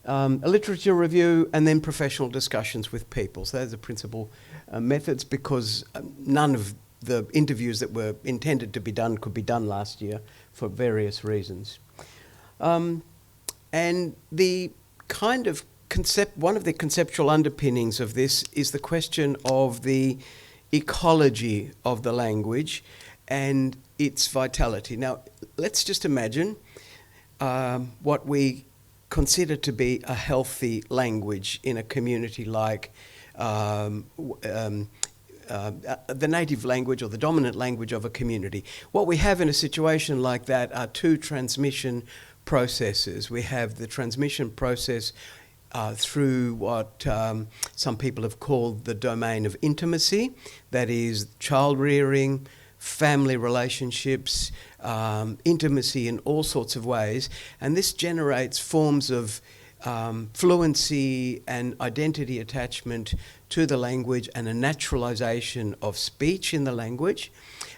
literature review and then professional discussions with people. So those are principal methods, because none of the interviews that were intended to be done could be done last year for various reasons. And the kind of one of the conceptual underpinnings of this is the question of the ecology of the language and its vitality. Now, let's just imagine what we consider to be a healthy language in a community like the native language or the dominant language of a community. What we have in a situation like that are two transmission processes. We have the transmission process through what some people have called the domain of intimacy, that is child rearing, family relationships, intimacy in all sorts of ways, and this generates forms of fluency and identity attachment to the language and a naturalization of speech in the language.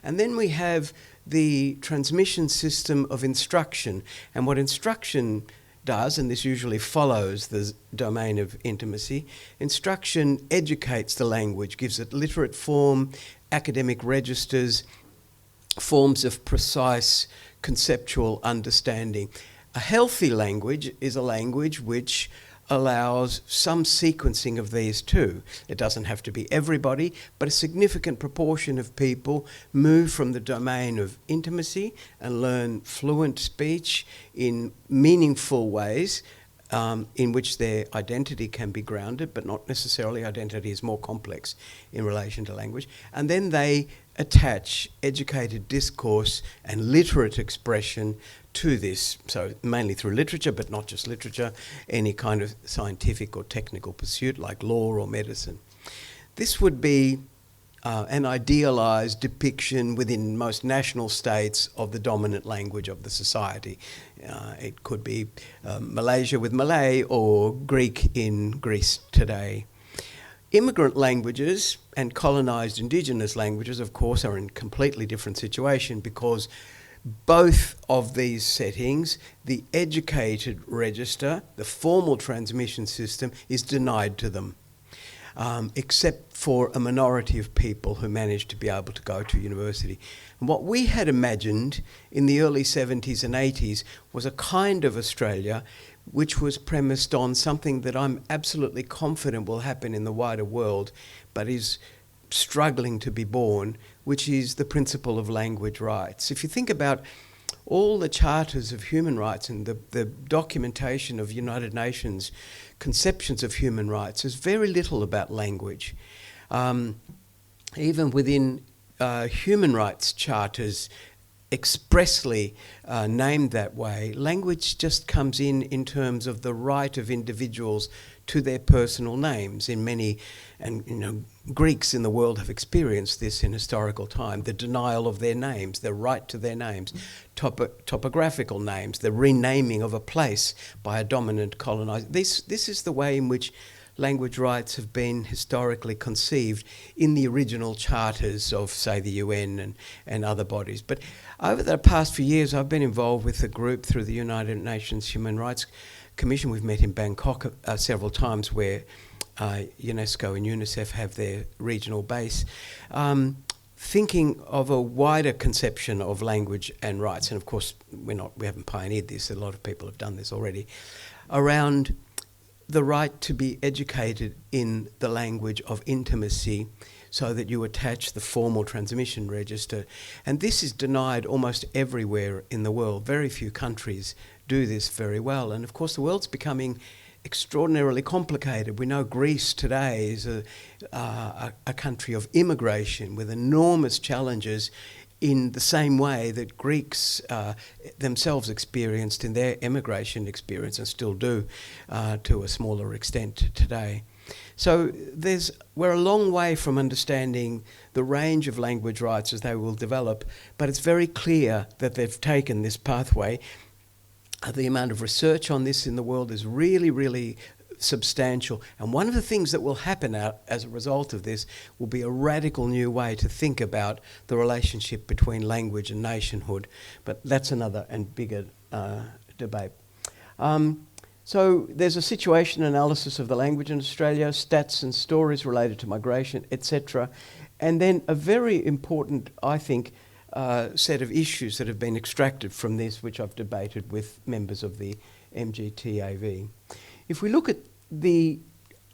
And then we have the transmission system of instruction, and what instruction does, and this usually follows the domain of intimacy, instruction educates the language, gives it literate form, academic registers, forms of precise conceptual understanding. A healthy language is a language which allows some sequencing of these too. It doesn't have to be everybody, but a significant proportion of people move from the domain of intimacy and learn fluent speech in meaningful ways in which their identity can be grounded, but not necessarily. Identity is more complex in relation to language. And then they attach educated discourse and literate expression to this, so mainly through literature, but not just literature, any kind of scientific or technical pursuit like law or medicine. This would be an idealised depiction within most national states of the dominant language of the society. It could be Malaysia with Malay or Greek in Greece today. Immigrant languages and colonised indigenous languages, of course, are in a completely different situation because both of these settings, the educated register, the formal transmission system, is denied to them, except for a minority of people who manage to be able to go to university. And what we had imagined in the early 70s and 80s was a kind of Australia which was premised on something that I'm absolutely confident will happen in the wider world, but is struggling to be born, which is the principle of language rights. If you think about all the charters of human rights and the documentation of United Nations conceptions of human rights, there's very little about language. Even within human rights charters expressly named that way, language just comes in terms of the right of individuals to their personal names. In many, and Greeks in the world have experienced this in historical time, the denial of their names, the right to their names, topographical names, the renaming of a place by a dominant colonizer. This is the way in which language rights have been historically conceived in the original charters of, say, the UN and other bodies. But over the past few years, I've been involved with a group through the United Nations Human Rights Commission. We've met in Bangkok several times, where UNESCO and UNICEF have their regional base, thinking of a wider conception of language and rights. And of course, we haven't pioneered this, a lot of people have done this already, around the right to be educated in the language of intimacy, so that you attach the formal transmission register. And this is denied almost everywhere in the world. Very few countries do this very well. And of course, the world's becoming extraordinarily complicated. We know Greece today is a country of immigration with enormous challenges in the same way that Greeks themselves experienced in their immigration experience, and still do to a smaller extent today. So we're a long way from understanding the range of language rights as they will develop, but it's very clear that they've taken this pathway. The amount of research on this in the world is really, really substantial. And one of the things that will happen as a result of this will be a radical new way to think about the relationship between language and nationhood. But that's another and bigger debate. So there's a situation analysis of the language in Australia, stats and stories related to migration, etc. And then a very important, I think, set of issues that have been extracted from this, which I've debated with members of the MGTAV. If we look at the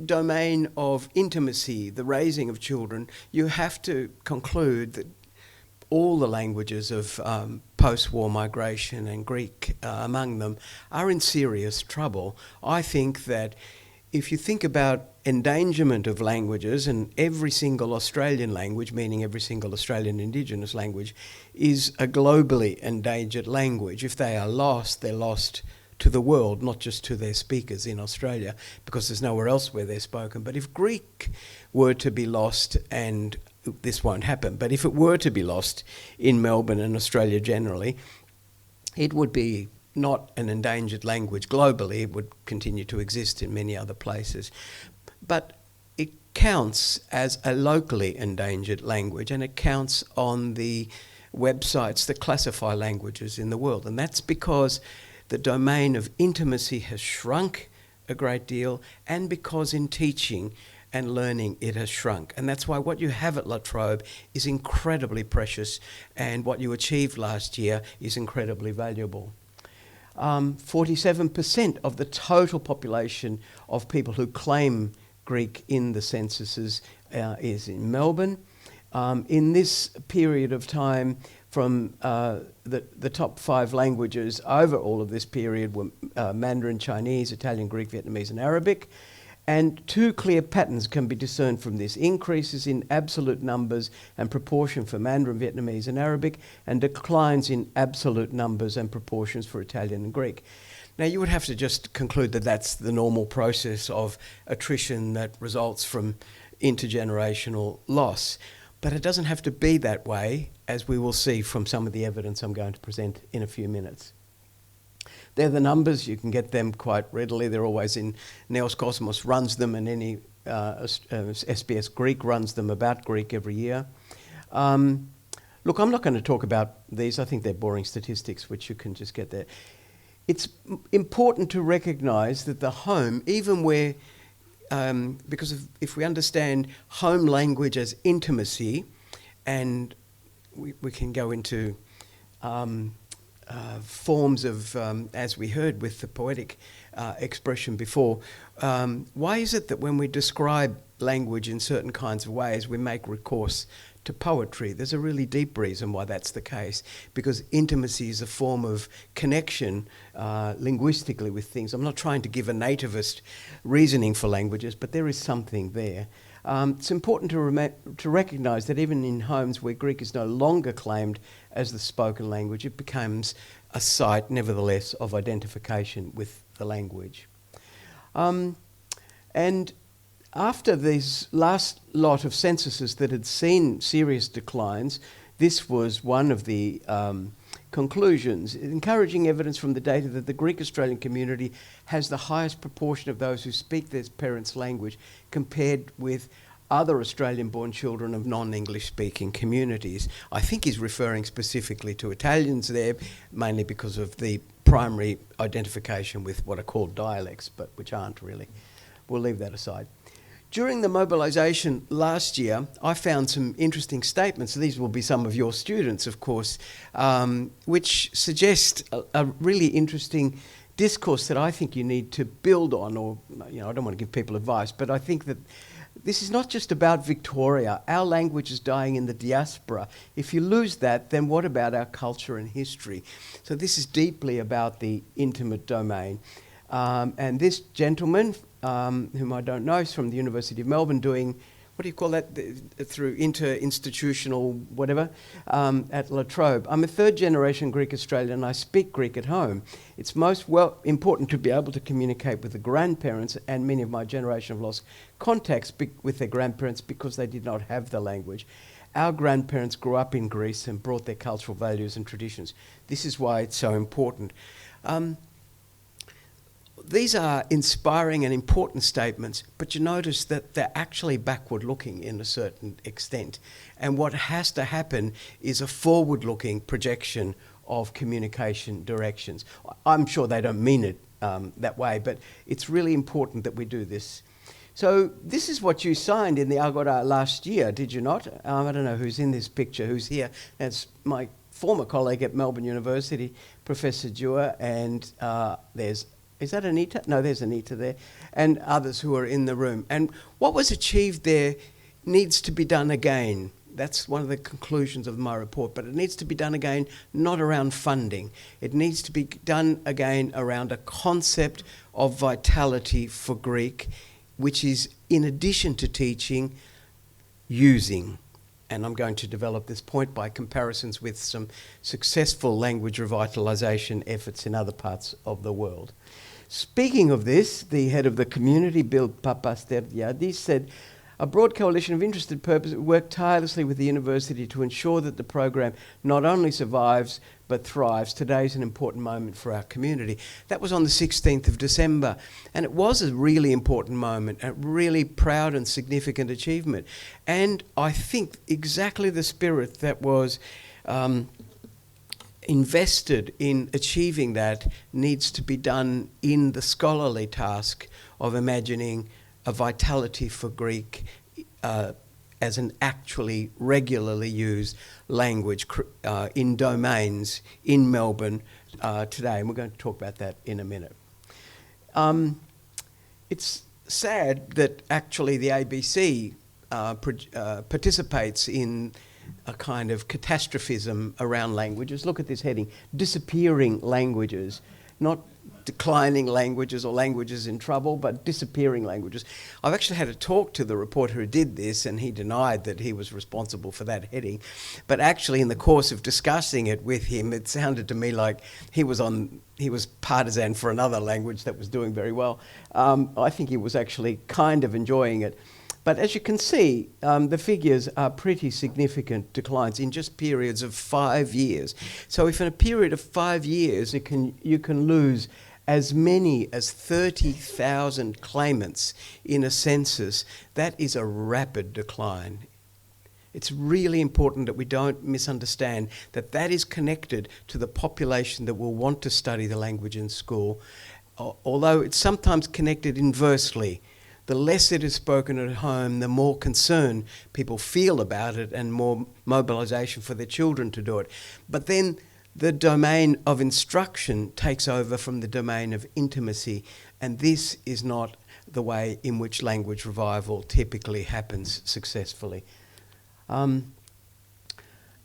domain of intimacy, the raising of children, you have to conclude that all the languages of post-war migration, and Greek among them, are in serious trouble. I think that if you think about endangerment of languages, and every single Australian language, meaning every single Australian Indigenous language, is a globally endangered language. If they are lost, they're lost to the world, not just to their speakers in Australia, because there's nowhere else where they're spoken. But if Greek were to be lost, and this won't happen, but if it were to be lost in Melbourne and Australia generally, it would be not an endangered language globally. It would continue to exist in many other places. But it counts as a locally endangered language, and it counts on the websites that classify languages in the world. And that's because the domain of intimacy has shrunk a great deal, and because in teaching and learning it has shrunk. And that's why what you have at La Trobe is incredibly precious, and what you achieved last year is incredibly valuable. 47% of the total population of people who claim Greek in the censuses is in Melbourne. In this period of time, from the top 5 languages over all of this period were Mandarin, Chinese, Italian, Greek, Vietnamese and Arabic. And 2 clear patterns can be discerned from this: increases in absolute numbers and proportion for Mandarin, Vietnamese and Arabic, and declines in absolute numbers and proportions for Italian and Greek. Now, you would have to just conclude that that's the normal process of attrition that results from intergenerational loss. But it doesn't have to be that way, as we will see from some of the evidence I'm going to present in a few minutes. They're the numbers. You can get them quite readily. They're always in Neos Cosmos runs them, and any SBS Greek runs them about Greek every year. Look, I'm not going to talk about these. I think they're boring statistics, which you can just get there. It's important to recognise that the home, even where, because if we understand home language as intimacy, and we can go into forms of, as we heard with the poetic expression before, why is it that when we describe language in certain kinds of ways, we make recourse to poetry? There's a really deep reason why that's the case, because intimacy is a form of connection linguistically with things. I'm not trying to give a nativist reasoning for languages, but there is something there. It's important to recognise that even in homes where Greek is no longer claimed as the spoken language, it becomes a site, nevertheless, of identification with the language. And after this last lot of censuses that had seen serious declines, this was one of the conclusions, encouraging evidence from the data that the Greek Australian community has the highest proportion of those who speak their parents' language compared with other Australian-born children of non-English speaking communities. I think he's referring specifically to Italians there, mainly because of the primary identification with what are called dialects, but which aren't really. We'll leave that aside. During the mobilisation last year, I found some interesting statements. These will be some of your students, of course, which suggest a really interesting discourse that I think you need to build on, or, I don't want to give people advice, but I think that this is not just about Victoria. Our language is dying in the diaspora. If you lose that, then what about our culture and history? So this is deeply about the intimate domain. And this gentleman, whom I don't know, is from the University of Melbourne, doing, what do you call that, through inter-institutional whatever, at La Trobe. I'm a 3rd generation Greek Australian and I speak Greek at home. It's most important to be able to communicate with the grandparents, and many of my generation have lost contacts with their grandparents because they did not have the language. Our grandparents grew up in Greece and brought their cultural values and traditions. This is why it's so important. These are inspiring and important statements, but you notice that they're actually backward-looking in a certain extent. And what has to happen is a forward-looking projection of communication directions. I'm sure they don't mean it that way, but it's really important that we do this. So this is what you signed in the Agora last year, did you not? I don't know who's in this picture, who's here. That's my former colleague at Melbourne University, Professor Jua, and is that Anita? No, there's Anita there, and others who are in the room. And what was achieved there needs to be done again. That's one of the conclusions of my report. But it needs to be done again, not around funding. It needs to be done again around a concept of vitality for Greek, which is, in addition to teaching, using. And I'm going to develop this point by comparisons with some successful language revitalisation efforts in other parts of the world. Speaking of this, the head of the community, Bill Papasterdiadis, said, "A broad coalition of interested persons worked tirelessly with the university to ensure that the program not only survives but thrives. Today is an important moment for our community." That was on the 16th of December, and it was a really important moment, a really proud and significant achievement. And I think exactly the spirit that was invested in achieving that needs to be done in the scholarly task of imagining a vitality for Greek as an actually regularly used language in domains in Melbourne today. And we're going to talk about that in a minute. It's sad that actually the ABC participates in a kind of catastrophism around languages. Look at this heading, disappearing languages, not declining languages or languages in trouble, but disappearing languages. I've actually had a talk to the reporter who did this, and he denied that he was responsible for that heading. But actually, in the course of discussing it with him, it sounded to me like he was partisan for another language that was doing very well. I think he was actually kind of enjoying it. But as you can see, the figures are pretty significant declines in just periods of 5 years. So if in a period of 5 years you can lose as many as 30,000 claimants in a census, that is a rapid decline. It's really important that we don't misunderstand that that is connected to the population that will want to study the language in school, although it's sometimes connected inversely. The less it is spoken at home, the more concern people feel about it and more mobilisation for their children to do it. But then the domain of instruction takes over from the domain of intimacy, and this is not the way in which language revival typically happens successfully.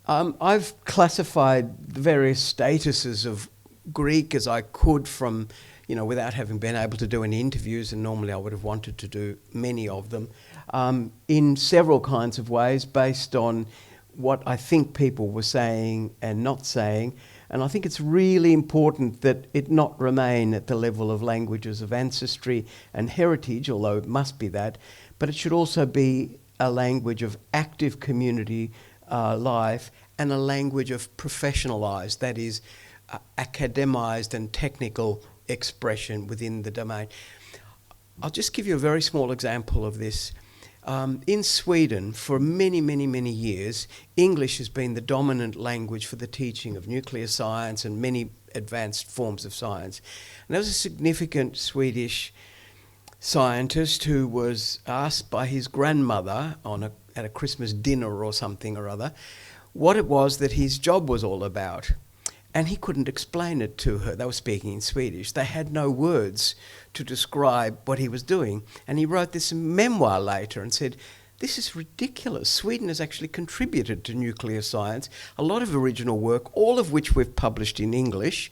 I've classified the various statuses of Greek as I could from, without having been able to do any interviews, and normally I would have wanted to do many of them, in several kinds of ways based on what I think people were saying and not saying. And I think it's really important that it not remain at the level of languages of ancestry and heritage, although it must be that, but it should also be a language of active community life and a language of professionalised, that is, academised and technical expression within the domain. I'll just give you a very small example of this. In Sweden, for many, many, many years, English has been the dominant language for the teaching of nuclear science and many advanced forms of science. And there was a significant Swedish scientist who was asked by his grandmother at a Christmas dinner or something or other what it was that his job was all about. And he couldn't explain it to her. They were speaking in Swedish. They had no words to describe what he was doing. And he wrote this memoir later and said, "This is ridiculous. Sweden has actually contributed to nuclear science, a lot of original work, all of which we've published in English,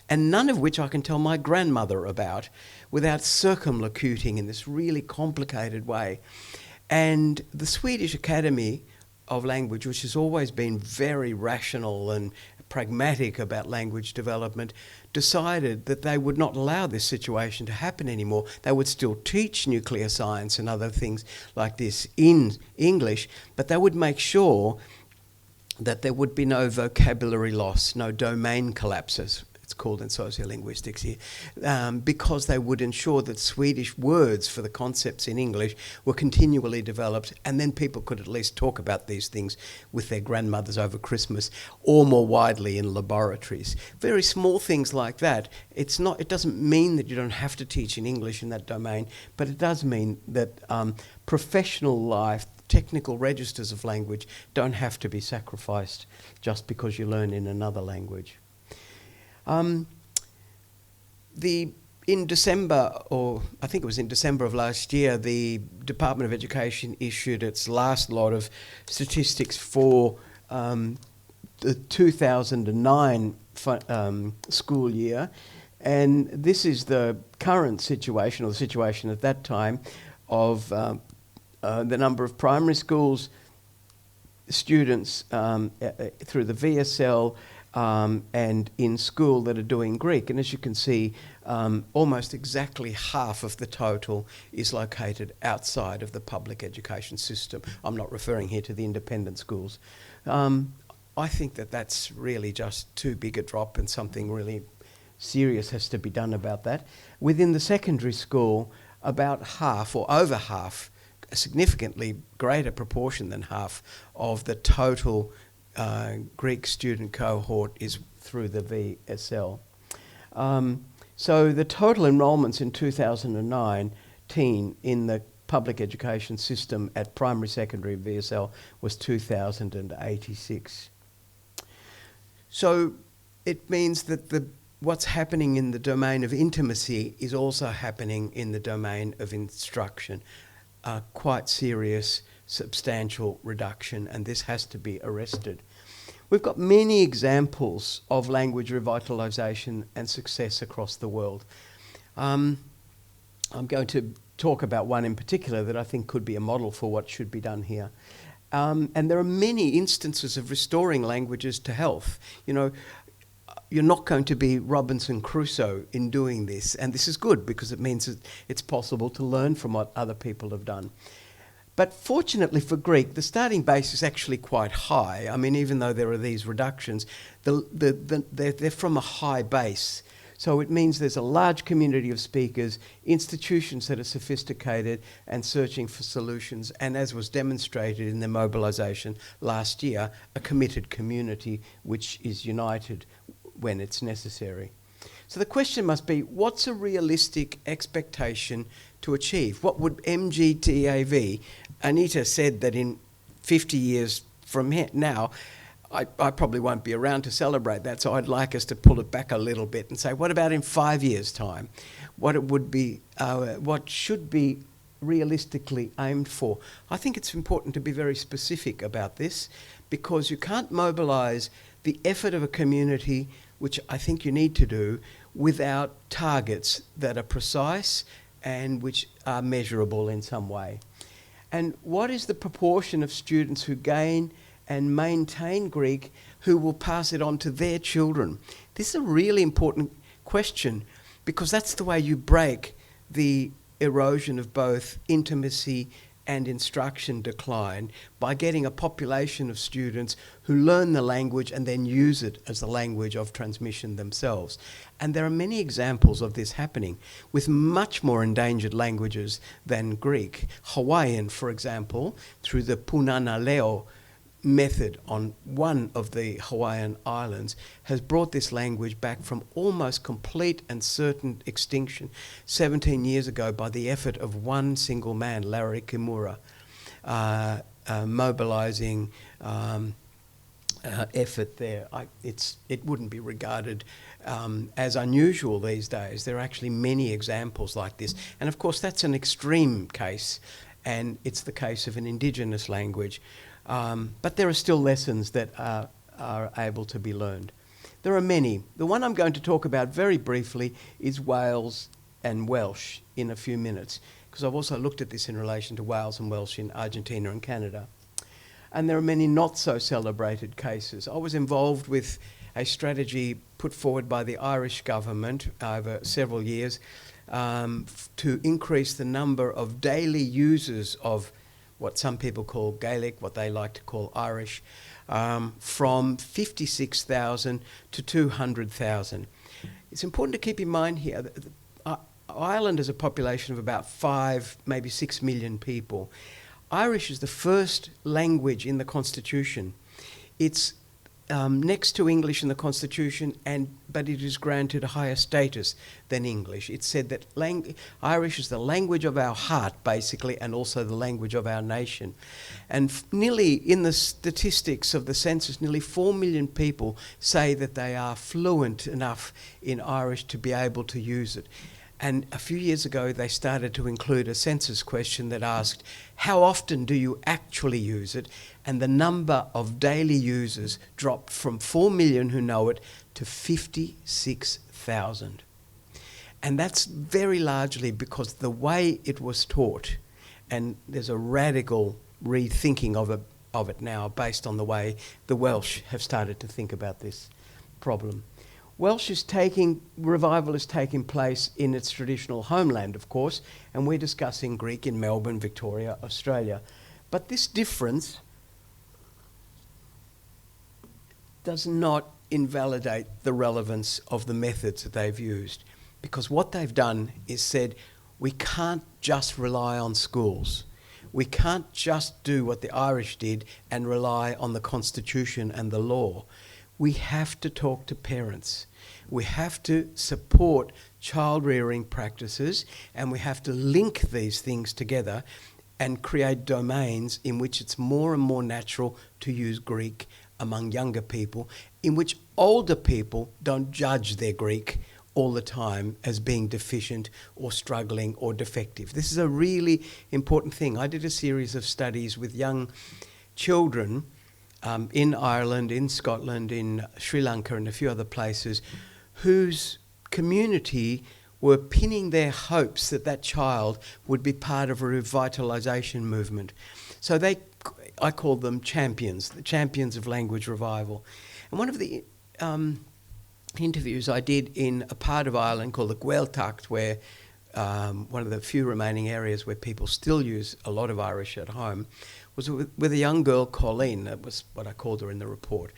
and none of which I can tell my grandmother about without circumlocuting in this really complicated way." And the Swedish Academy of Language, which has always been very rational and pragmatic about language development, decided that they would not allow this situation to happen anymore. They would still teach nuclear science and other things like this in English, but they would make sure that there would be no vocabulary loss, no domain collapses, it's called in sociolinguistics here, because they would ensure that Swedish words for the concepts in English were continually developed, and then people could at least talk about these things with their grandmothers over Christmas, or more widely in laboratories. Very small things like that. It doesn't mean that you don't have to teach in English in that domain, but it does mean that professional life, technical registers of language don't have to be sacrificed just because you learn in another language. The in December, or I think it was in December of last year, the Department of Education issued its last lot of statistics for the 2009 school year. And this is the current situation, or the situation at that time, of the number of primary schools students through the VSL and in school that are doing Greek. And as you can see, almost exactly half of the total is located outside of the public education system. I'm not referring here to the independent schools. I think that that's really just too big a drop, and something really serious has to be done about that. Within the secondary school, about half, or over half, a significantly greater proportion than half of the total Greek student cohort is through the VSL. So the total enrolments in 2019 in the public education system at primary, secondary, VSL was 2,086. So it means that what's happening in the domain of intimacy is also happening in the domain of instruction. Quite serious, substantial reduction, and this has to be arrested. We've got many examples of language revitalisation and success across the world. I'm going to talk about one in particular that I think could be a model for what should be done here. And there are many instances of restoring languages to health. You know, you're not going to be Robinson Crusoe in doing this, and this is good because it means that it's possible to learn from what other people have done. But fortunately for Greek, the starting base is actually quite high. I mean, even though there are these reductions, they're from a high base. So it means there's a large community of speakers, institutions that are sophisticated and searching for solutions, and as was demonstrated in the mobilisation last year, a committed community which is united when it's necessary. So the question must be, what's a realistic expectation to achieve? What would MGTAV? Anita said that in 50 years from now, I probably won't be around to celebrate that, so I'd like us to pull it back a little bit and say, what about in 5 years' time? What it would be, what should be realistically aimed for? I think it's important to be very specific about this, because you can't mobilise the effort of a community, which I think you need to do, without targets that are precise and which are measurable in some way. And what is the proportion of students who gain and maintain Greek who will pass it on to their children? This is a really important question, because that's the way you break the erosion of both intimacy and instruction decline, by getting a population of students who learn the language and then use it as the language of transmission themselves. And there are many examples of this happening with much more endangered languages than Greek. Hawaiian, for example, through the Punana Leo method on one of the Hawaiian islands, has brought this language back from almost complete and certain extinction 17 years ago by the effort of one single man, Larry Kimura, mobilising effort there. It wouldn't be regarded as unusual these days. There are actually many examples like this. And of course that's an extreme case, and it's the case of an indigenous language. But there are still lessons that are able to be learned. There are many. The one I'm going to talk about very briefly is Wales and Welsh in a few minutes, because I've also looked at this in relation to Wales and Welsh in Argentina and Canada. And there are many not so celebrated cases. I was involved with a strategy put forward by the Irish government over several years to increase the number of daily users of what some people call Gaelic, what they like to call Irish, from 56,000 to 200,000. It's important to keep in mind here that Ireland has a population of about 5, maybe 6 million people. Irish is the first language in the Constitution. It's next to English in the Constitution, but it is granted a higher status than English. It's said that Irish is the language of our heart, basically, and also the language of our nation. And nearly, in the statistics of the census, nearly 4 million people say that they are fluent enough in Irish to be able to use it. And a few years ago, they started to include a census question that asked, how often do you actually use it? And the number of daily users dropped from 4 million who know it to 56,000. And that's very largely because the way it was taught, and there's a radical rethinking of it now based on the way the Welsh have started to think about this problem. Revival is taking place in its traditional homeland, of course, and we're discussing Greek in Melbourne, Victoria, Australia. But this difference does not invalidate the relevance of the methods that they've used, because what they've done is said, we can't just rely on schools. We can't just do what the Irish did and rely on the Constitution and the law. We have to talk to parents. We have to support child rearing practices, and we have to link these things together and create domains in which it's more and more natural to use Greek among younger people, in which older people don't judge their Greek all the time as being deficient or struggling or defective. This is a really important thing. I did a series of studies with young children in Ireland, in Scotland, in Sri Lanka and a few other places, whose community were pinning their hopes that that child would be part of a revitalisation movement. So I called them champions, the champions of language revival. And one of the interviews I did in a part of Ireland called the Gaeltacht, where one of the few remaining areas where people still use a lot of Irish at home, was with a young girl, Colleen. That was what I called her in the report.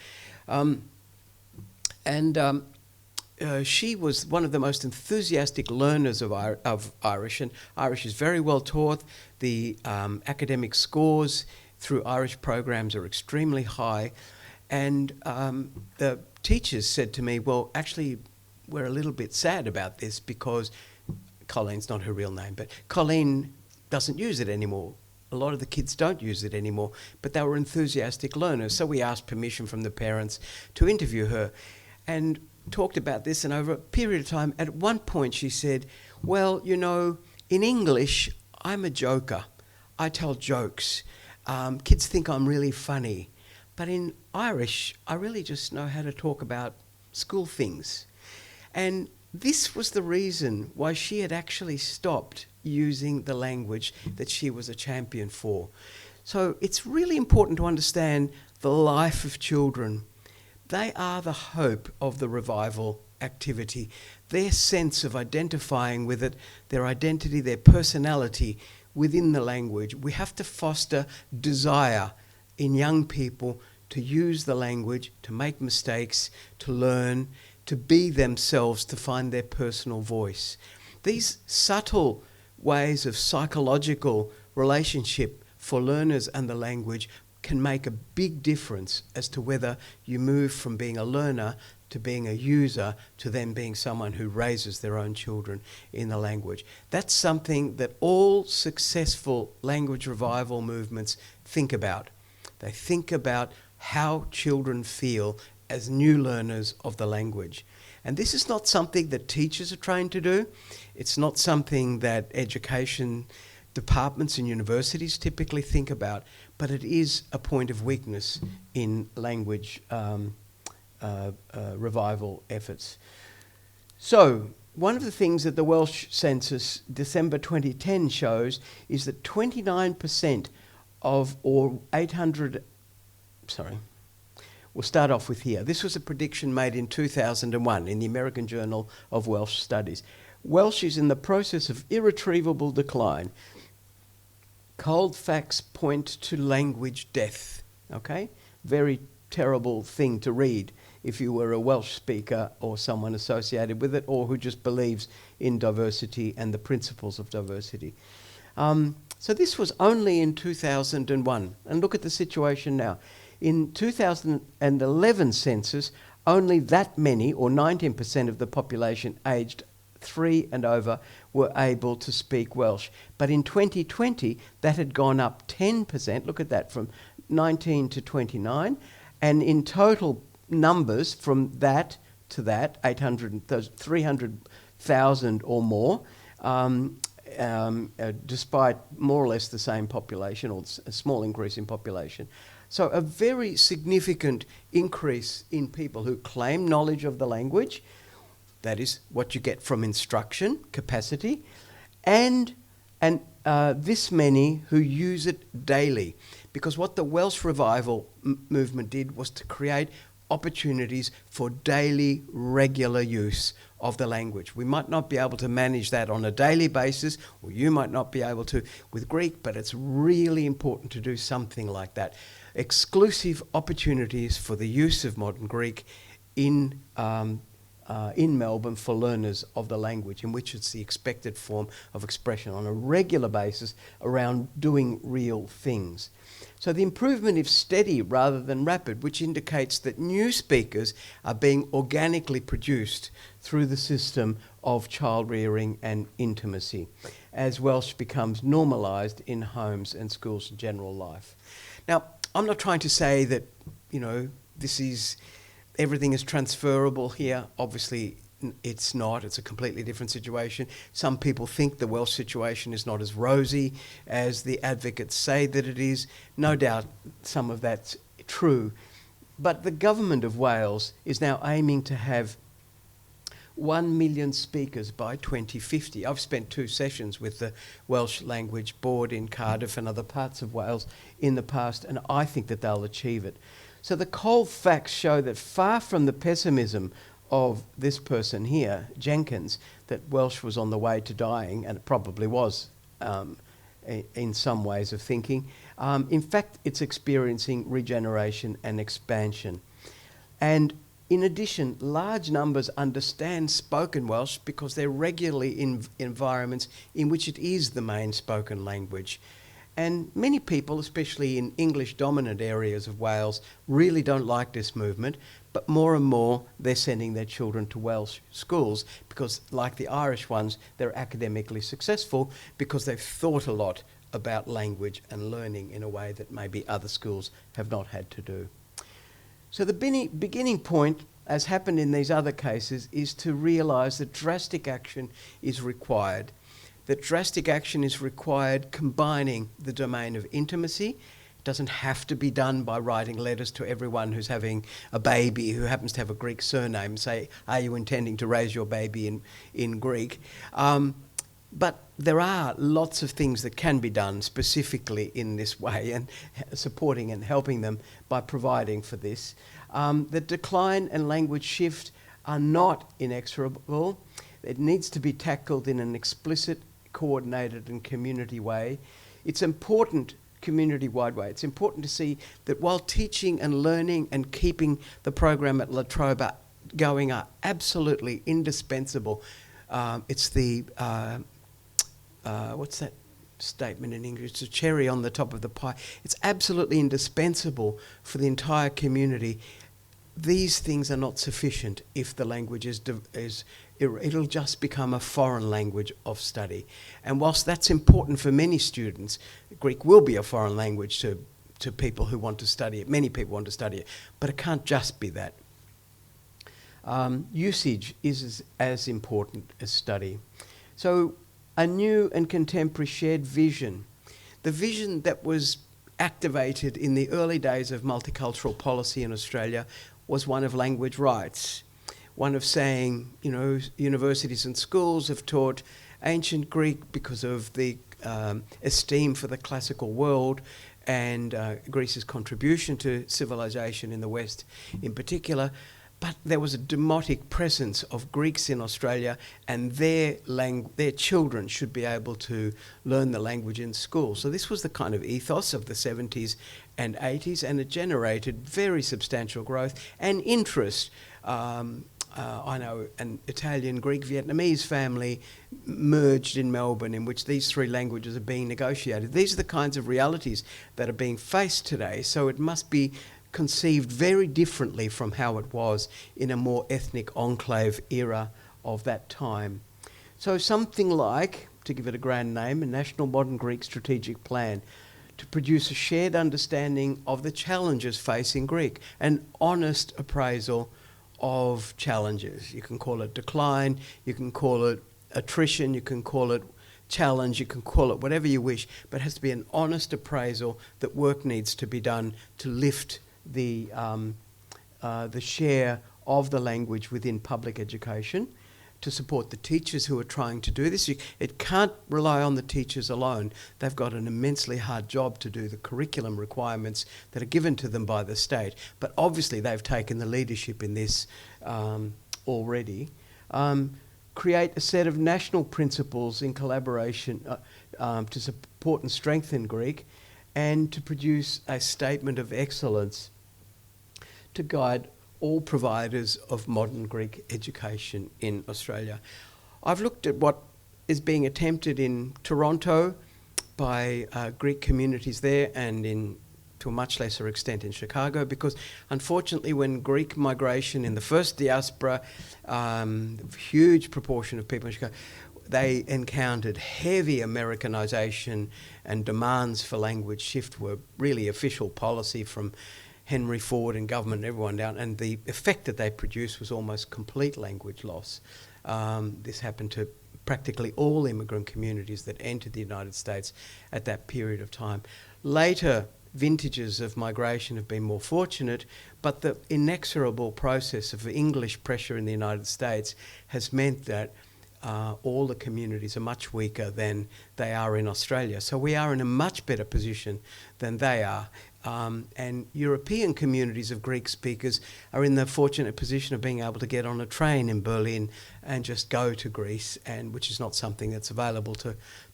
She was one of the most enthusiastic learners of Irish, and Irish is very well taught. The academic scores through Irish programs are extremely high, and the teachers said to me, well, actually, we're a little bit sad about this because Colleen's not her real name, but Colleen doesn't use it anymore. A lot of the kids don't use it anymore, but they were enthusiastic learners. So we asked permission from the parents to interview her and talked about this. And over a period of time, at one point she said, well, you know, in English, I'm a joker. I tell jokes. Kids think I'm really funny. But in Irish, I really just know how to talk about school things. And this was the reason why she had actually stopped using the language that she was a champion for. So it's really important to understand the life of children. They are the hope of the revival activity. Their sense of identifying with it, their identity, their personality within the language. We have to foster desire in young people to use the language, to make mistakes, to learn, to be themselves, to find their personal voice. These subtle ways of psychological relationship for learners and the language can make a big difference as to whether you move from being a learner to being a user to then being someone who raises their own children in the language. That's something that all successful language revival movements think about. They think about how children feel as new learners of the language. And this is not something that teachers are trained to do. It's not something that education departments and universities typically think about, but it is a point of weakness in language revival efforts. So, one of the things that the Welsh Census December 2010 shows is that 29% of, or 800, we'll start off with here. This was a prediction made in 2001 in the American Journal of Welsh Studies. Welsh is in the process of irretrievable decline. Cold facts point to language death. Okay? Very terrible thing to read if you were a Welsh speaker or someone associated with it, or who just believes in diversity and the principles of diversity. So this was only in 2001. And look at the situation now. In 2011 census, only that many, or 19% of the population aged 3 and over, were able to speak Welsh. But in 2020, that had gone up 10%. Look at that, from 19 to 29. And in total numbers from that to that, 300,000 or more, despite more or less the same population, or a small increase in population. So a very significant increase in people who claim knowledge of the language, that is what you get from instruction, capacity, and this many who use it daily. Because what the Welsh Revival movement did was to create opportunities for daily, regular use of the language. We might not be able to manage that on a daily basis, or you might not be able to with Greek, but it's really important to do something like that. Exclusive opportunities for the use of modern Greek in Melbourne for learners of the language, in which it's the expected form of expression on a regular basis around doing real things. So the improvement is steady rather than rapid, which indicates that new speakers are being organically produced through the system of child rearing and intimacy, as Welsh becomes normalised in homes and schools and general life. Now, I'm not trying to say that, everything is transferable here. Obviously, it's not. It's a completely different situation. Some people think the Welsh situation is not as rosy as the advocates say that it is. No doubt some of that's true. But the government of Wales is now aiming to have 1 million speakers by 2050. I've spent 2 sessions with the Welsh Language Board in Cardiff and other parts of Wales in the past, and I think that they'll achieve it. So the cold facts show that far from the pessimism of this person here, Jenkins, that Welsh was on the way to dying, and it probably was in some ways of thinking. In fact, it's experiencing regeneration and expansion. And in addition, large numbers understand spoken Welsh because they're regularly in environments in which it is the main spoken language. And many people, especially in English-dominant areas of Wales, really don't like this movement, but more and more they're sending their children to Welsh schools because, like the Irish ones, they're academically successful because they've thought a lot about language and learning in a way that maybe other schools have not had to do. So the beginning point, as happened in these other cases, is to realise that drastic action is required. That drastic action is required combining the domain of intimacy. It doesn't have to be done by writing letters to everyone who's having a baby who happens to have a Greek surname and say, are you intending to raise your baby in Greek? But there are lots of things that can be done specifically in this way, and supporting and helping them by providing for this. The decline and language shift are not inexorable. It needs to be tackled in an explicit, coordinated and community way. It's important, community-wide way. It's important to see that while teaching and learning and keeping the program at La Trobe going are absolutely indispensable. It's the, what's that statement in English? It's a cherry on the top of the pie. It's absolutely indispensable for the entire community. These things are not sufficient if the language it'll just become a foreign language of study. And whilst that's important for many students, Greek will be a foreign language to people who want to study it. Many people want to study it, but it can't just be that. Usage is as important as study. So a new and contemporary shared vision, the vision that was activated in the early days of multicultural policy in Australia, was one of language rights. One of saying, universities and schools have taught ancient Greek because of the esteem for the classical world and Greece's contribution to civilization in the West in particular. But there was a demotic presence of Greeks in Australia, and their children should be able to learn the language in school. So this was the kind of ethos of the 70s and 80s, and it generated very substantial growth and interest. I know an Italian, Greek, Vietnamese family merged in Melbourne in which these 3 languages are being negotiated. These are the kinds of realities that are being faced today, so it must be conceived very differently from how it was in a more ethnic enclave era of that time. So something like, to give it a grand name, a National Modern Greek Strategic Plan to produce a shared understanding of the challenges facing Greek, an honest appraisal of challenges. You can call it decline, you can call it attrition, you can call it challenge, you can call it whatever you wish, but it has to be an honest appraisal that work needs to be done to lift the share of the language within public education, to support the teachers who are trying to do this. It can't rely on the teachers alone. They've got an immensely hard job to do the curriculum requirements that are given to them by the state, but obviously they've taken the leadership in this already. Create a set of national principles in collaboration to support and strengthen Greek, and to produce a statement of excellence to guide all providers of modern Greek education in Australia. I've looked at what is being attempted in Toronto by Greek communities there, and to a much lesser extent in Chicago, because unfortunately when Greek migration in the first diaspora, huge proportion of people in Chicago, they encountered heavy Americanization, and demands for language shift were really official policy from Henry Ford and government and everyone down, and the effect that they produced was almost complete language loss. This happened to practically all immigrant communities that entered the United States at that period of time. Later vintages of migration have been more fortunate, but the inexorable process of English pressure in the United States has meant that all the communities are much weaker than they are in Australia. So we are in a much better position than they are. And European communities of Greek speakers are in the fortunate position of being able to get on a train in Berlin and just go to Greece, and which is not something that's available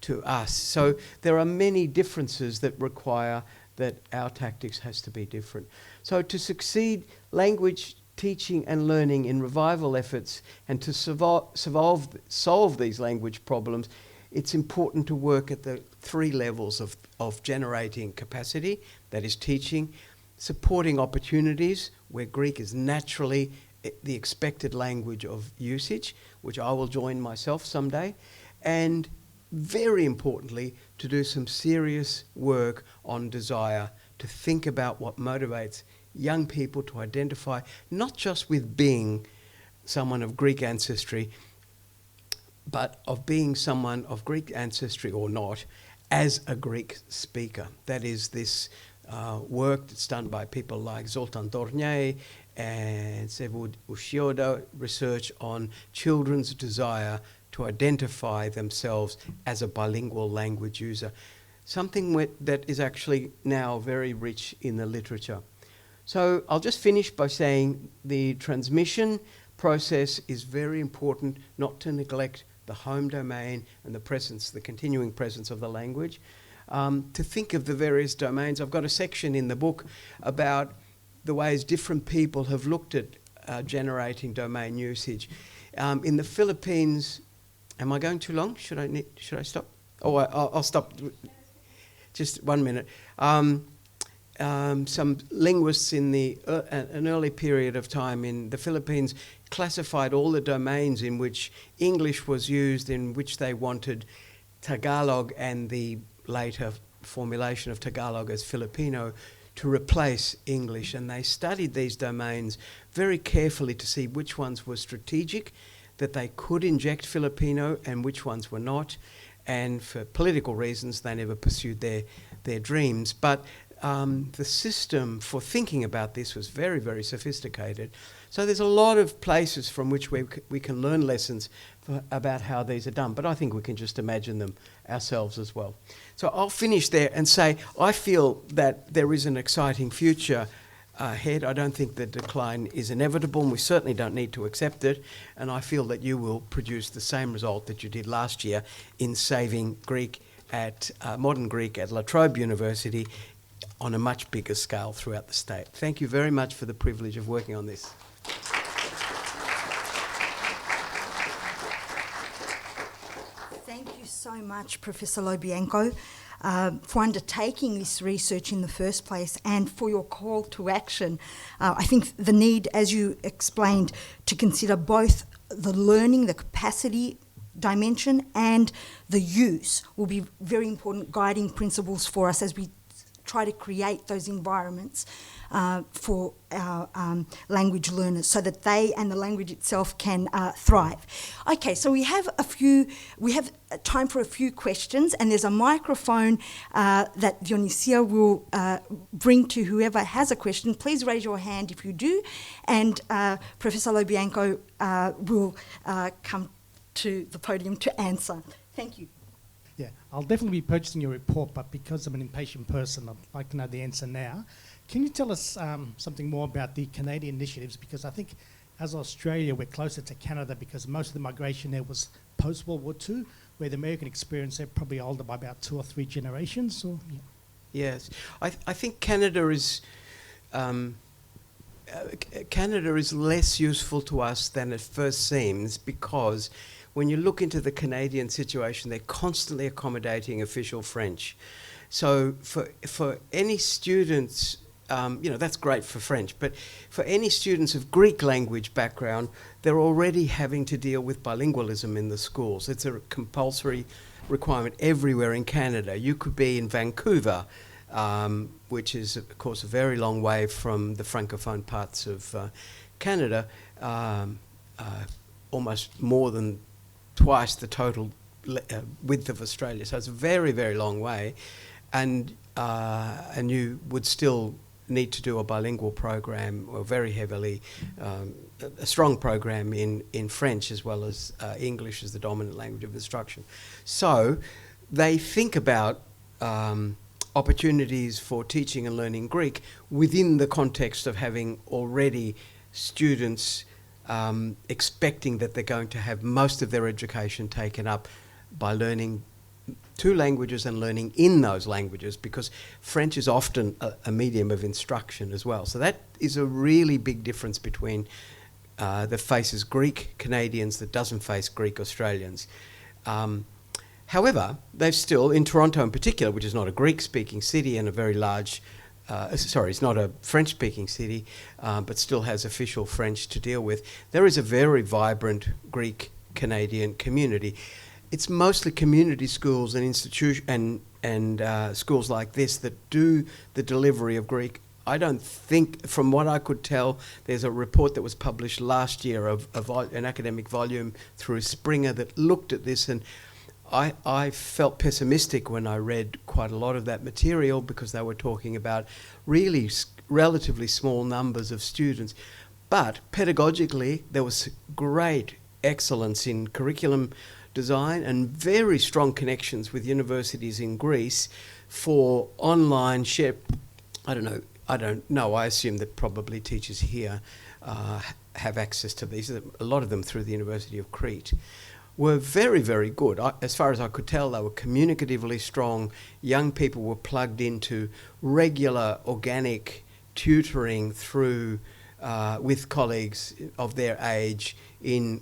to us. So there are many differences that require that our tactics has to be different. So to succeed language teaching and learning in revival efforts, and to solve these language problems, it's important to work at the three levels of generating capacity, that is teaching, supporting opportunities where Greek is naturally the expected language of usage, which I will join myself someday, and very importantly, to do some serious work on desire, to think about what motivates young people to identify not just with being someone of Greek ancestry, but of being someone of Greek ancestry or not, as a Greek speaker. That is this work that's done by people like Zoltan Dornier and Sevud Ushioda, research on children's desire to identify themselves as a bilingual language user, something that is actually now very rich in the literature. So I'll just finish by saying the transmission process is very important, not to neglect the home domain and the continuing presence of the language. To think of the various domains. I've got a section in the book about the ways different people have looked at generating domain usage. In the Philippines, am I going too long? Should I stop? Oh, I'll stop. Just 1 minute. Some linguists in an early period of time in the Philippines classified all the domains in which English was used, in which they wanted Tagalog and the later formulation of Tagalog as Filipino to replace English. And they studied these domains very carefully to see which ones were strategic, that they could inject Filipino, and which ones were not. And for political reasons, they never pursued their dreams. But the system for thinking about this was very, very sophisticated. So there's a lot of places from which we can learn lessons about how these are done, but I think we can just imagine them ourselves as well. So I'll finish there and say I feel that there is an exciting future ahead. I don't think the decline is inevitable, and we certainly don't need to accept it, and I feel that you will produce the same result that you did last year in saving Greek modern Greek at La Trobe University on a much bigger scale throughout the state. Thank you very much for the privilege of working on this. Thank you so much, Professor Lo Bianco, for undertaking this research in the first place, and for your call to action. I think the need, as you explained, to consider both the learning, the capacity dimension, and the use will be very important guiding principles for us as we try to create those environments for our language learners so that they and the language itself can thrive. Okay, so we have time for a few questions, and there's a microphone that Dionysia will bring to whoever has a question. Please raise your hand if you do, and Professor Lo Bianco will come to the podium to answer. Thank you. Yeah, I'll definitely be purchasing your report, but because I'm an impatient person, I'd like to know the answer now. Can you tell us something more about the Canadian initiatives? Because I think as Australia, we're closer to Canada because most of the migration there was post-World War II, where the American experience, they're probably older by about 2 or 3 generations. Or, yeah. Yes, I think Canada is less useful to us than it first seems, because when you look into the Canadian situation, they're constantly accommodating official French. So for any students, that's great for French, but for any students of Greek language background, they're already having to deal with bilingualism in the schools. It's a compulsory requirement everywhere in Canada. You could be in Vancouver, which is, of course, a very long way from the francophone parts of Canada, almost more than twice the total width of Australia. So it's a very, very long way, and you would still need to do a bilingual program, or very heavily a strong program in French as well as English as the dominant language of instruction. So they think about opportunities for teaching and learning Greek within the context of having already students expecting that they're going to have most of their education taken up by learning 2 languages and learning in those languages, because French is often a medium of instruction as well. So that is a really big difference between that faces Greek Canadians that doesn't face Greek Australians. However, they've still, in Toronto in particular, which is not a Greek-speaking city and a very large, it's not a French-speaking city, but still has official French to deal with, there is a very vibrant Greek-Canadian community. It's mostly community schools and and schools like this that do the delivery of Greek. I don't think, from what I could tell, there's a report that was published last year of an academic volume through Springer that looked at this, and I felt pessimistic when I read quite a lot of that material, because they were talking about really relatively small numbers of students. But pedagogically, there was great excellence in curriculum design and very strong connections with universities in Greece for online I don't know. I assume that probably teachers here have access to these. A lot of them through the University of Crete were very, very good. As far as I could tell, they were communicatively strong. Young people were plugged into regular organic tutoring through with colleagues of their age in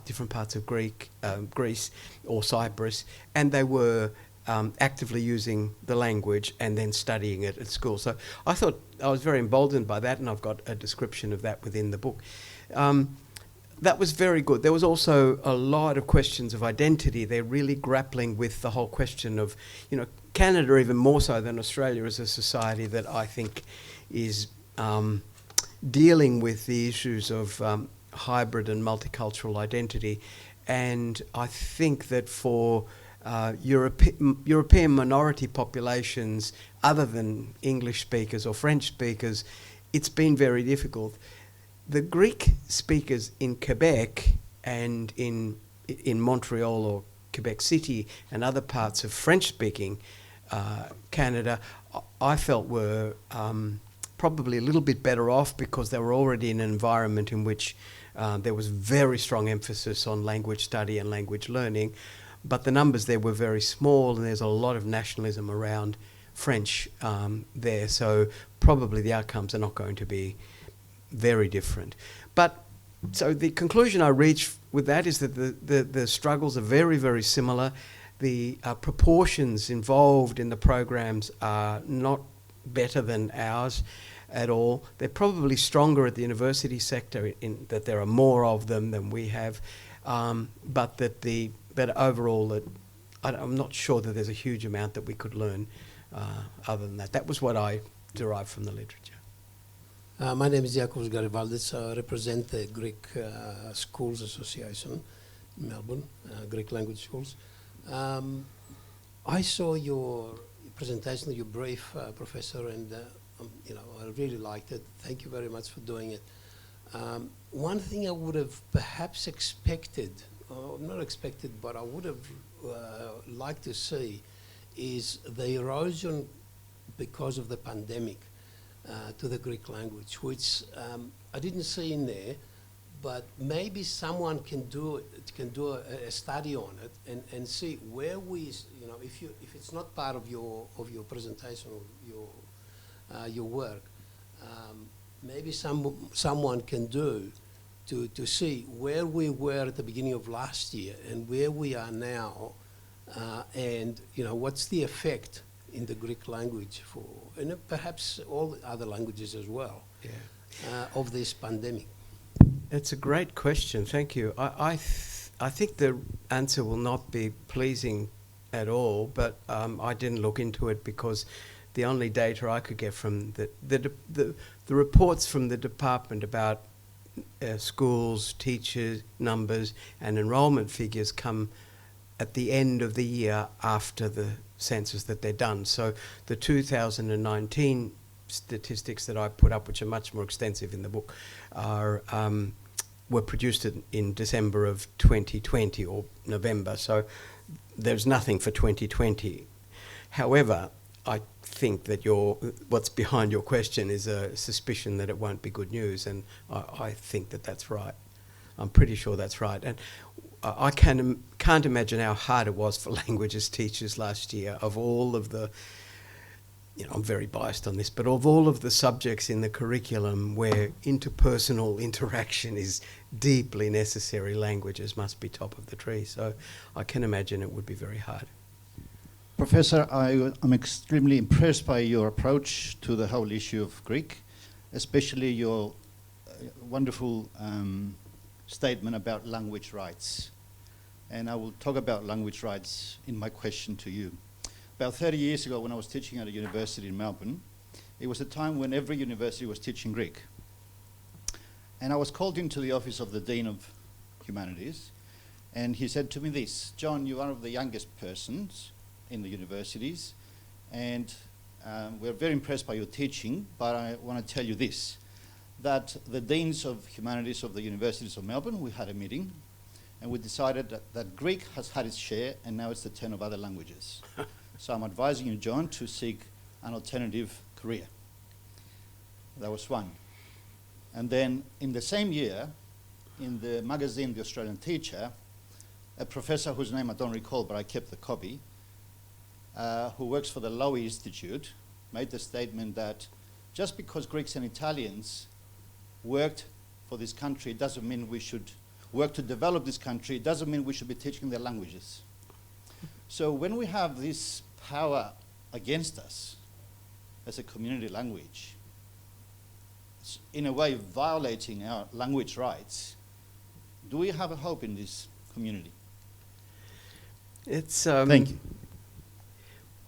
different parts of Greece or Cyprus, and they were actively using the language and then studying it at school. So I thought I was very emboldened by that, and I've got a description of that within the book. That was very good. There was also a lot of questions of identity. They're really grappling with the whole question of, Canada, even more so than Australia, is a society that I think is dealing with the issues of hybrid and multicultural identity. And I think that for European minority populations, other than English speakers or French speakers, it's been very difficult. The Greek speakers in Quebec and in Montreal or Quebec City and other parts of French-speaking Canada, I felt were probably a little bit better off, because they were already in an environment in which there was very strong emphasis on language study and language learning, but the numbers there were very small, and there's a lot of nationalism around French there, so probably the outcomes are not going to be very different. But so the conclusion I reach with that is that the struggles are very, very similar. The proportions involved in the programs are not better than ours at all. They're probably stronger at the university sector in that there are more of them than we have, but that overall, I'm not sure that there's a huge amount that we could learn other than that. That was what I derived from the literature. My name is Yakov Garibaldis. I represent the Greek Schools Association in Melbourne, Greek language schools. I saw your presentation, your brief, Professor, and I really liked it. Thank you very much for doing it. One thing I would have perhaps expected, or not expected, but I would have liked to see, is the erosion because of the pandemic to the Greek language, which I didn't see in there, but maybe someone can do a study on it and see where we, if it's not part of your presentation or your work, maybe someone can do to see where we were at the beginning of last year and where we are now, and what's the effect in the Greek language and perhaps all the other languages as well, of this pandemic. It's a great question, thank you. I think the answer will not be pleasing at all, but I didn't look into it because the only data I could get from the reports from the department about schools, teachers, numbers and enrolment figures come at the end of the year after the census that they're done. So the 2019 statistics that I put up, which are much more extensive in the book, were produced in December of 2020 or November. So there's nothing for 2020. However, I think that what's behind your question is a suspicion that it won't be good news, and I think that that's right. I'm pretty sure that's right. And I can't imagine how hard it was for languages teachers last year. Of all of the, I'm very biased on this, but of all of the subjects in the curriculum where interpersonal interaction is deeply necessary, languages must be top of the tree. So I can imagine it would be very hard. Professor, I'm extremely impressed by your approach to the whole issue of Greek, especially your wonderful statement about language rights. And I will talk about language rights in my question to you. About 30 years ago, when I was teaching at a university in Melbourne, it was a time when every university was teaching Greek. And I was called into the office of the Dean of Humanities, and he said to me this: John, you are one of the youngest persons in the universities, and we're very impressed by your teaching, but I want to tell you this, that the Deans of Humanities of the Universities of Melbourne, we had a meeting, and we decided that Greek has had its share, and now it's the turn of other languages. So I'm advising you, John, to seek an alternative career. That was one. And then in the same year, in the magazine The Australian Teacher, a professor whose name I don't recall, but I kept the copy, who works for the Lowy Institute, made the statement that just because Greeks and Italians worked for this country doesn't mean we should work to develop this country, doesn't mean we should be teaching their languages. So when we have this power against us as a community language, it's in a way violating our language rights, do we have a hope in this community? It's Thank you.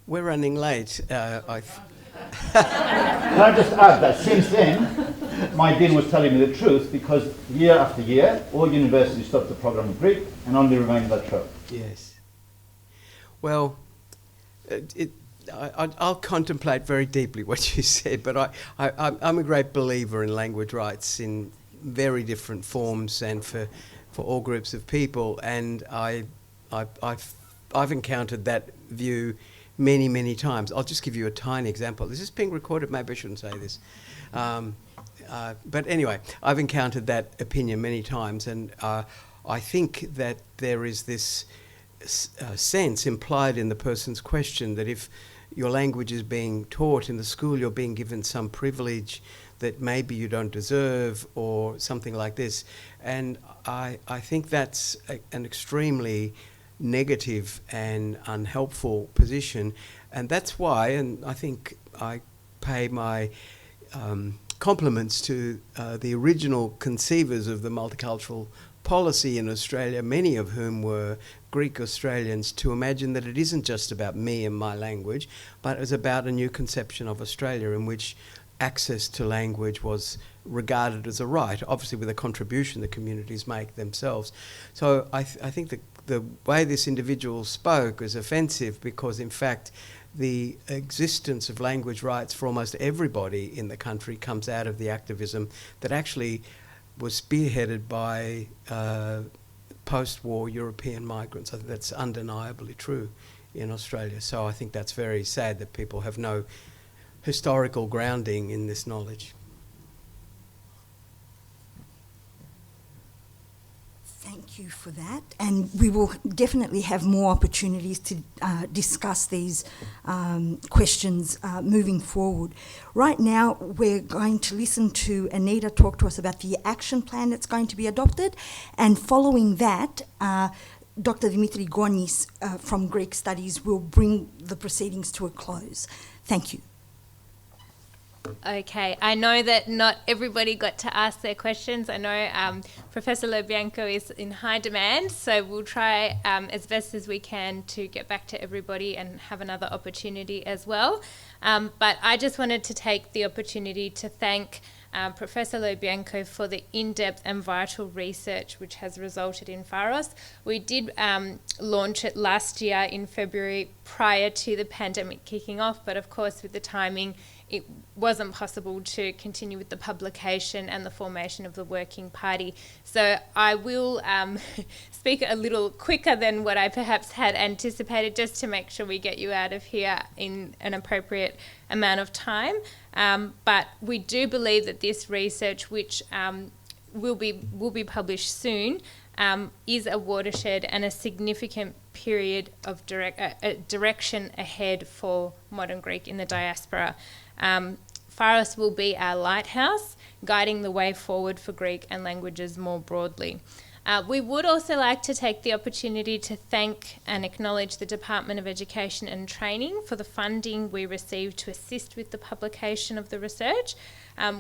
We're running late. Can I just add that since then, my dean was telling me the truth, because year after year, all universities stopped the program of Greek and only remained La Trobe. Yes. Well, I'll contemplate very deeply what you said, but I'm a great believer in language rights in very different forms and for all groups of people, and I've encountered that view many, many times. I'll just give you a tiny example. Is this being recorded? Maybe I shouldn't say this. But anyway, I've encountered that opinion many times, and I think that there is this sense implied in the person's question that if your language is being taught in the school, you're being given some privilege that maybe you don't deserve or something like this. And I think that's an extremely negative and unhelpful position, and that's why, and I think I pay my compliments to the original conceivers of the multicultural policy in Australia, many of whom were Greek Australians, to imagine that it isn't just about me and my language, but it's about a new conception of Australia in which access to language was regarded as a right, obviously with a contribution the communities make themselves. So I think that the way this individual spoke was offensive because, in fact, the existence of language rights for almost everybody in the country comes out of the activism that actually was spearheaded by post-war European migrants. I think that's undeniably true in Australia. So I think that's very sad that people have no historical grounding in this knowledge. Thank you for that, and we will definitely have more opportunities to discuss these questions moving forward. Right now, we're going to listen to Anita talk to us about the action plan that's going to be adopted, and following that, Dr. Dimitri Gonis from Greek Studies will bring the proceedings to a close. Thank you. Okay, I know that not everybody got to ask their questions. I know Professor Lo Bianco is in high demand, so we'll try as best as we can to get back to everybody and have another opportunity as well. But I just wanted to take the opportunity to thank Professor Lo Bianco for the in-depth and vital research which has resulted in Pharos. We did launch it last year in February prior to the pandemic kicking off, but of course with the timing it wasn't possible to continue with the publication and the formation of the working party. So I will speak a little quicker than what I perhaps had anticipated, just to make sure we get you out of here in an appropriate amount of time. But we do believe that this research, which will be published soon, is a watershed and a significant period of direction ahead for modern Greek in the diaspora. Pharos will be our lighthouse, guiding the way forward for Greek and languages more broadly. We would also like to take the opportunity to thank and acknowledge the Department of Education and Training for the funding we received to assist with the publication of the research.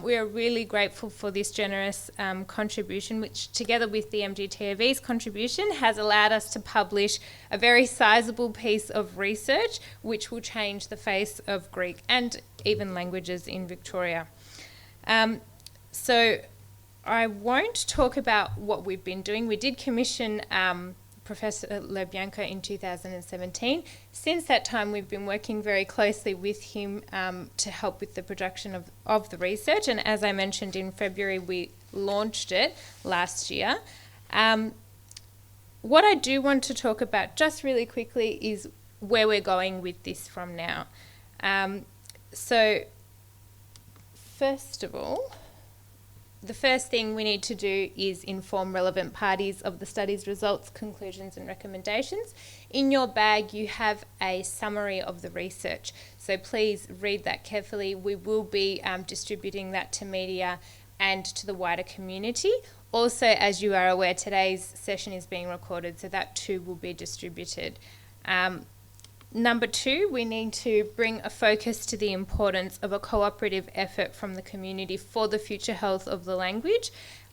We are really grateful for this generous contribution, which together with the MGTAV's contribution has allowed us to publish a very sizable piece of research which will change the face of Greek and even languages in Victoria. So I won't talk about what we've been doing. We did commission Professor Lo Bianco in 2017. Since that time, we've been working very closely with him to help with the production of the research. And as I mentioned, in February, we launched it last year. What I do want to talk about just really quickly is where we're going with this from now. So first of all, the first thing we need to do is inform relevant parties of the study's results, conclusions and recommendations. In your bag you have a summary of the research, so please read that carefully. We will be distributing that to media and to the wider community. Also, as you are aware, today's session is being recorded, so that too will be distributed. Number two, we need to bring a focus to the importance of a cooperative effort from the community for the future health of the language.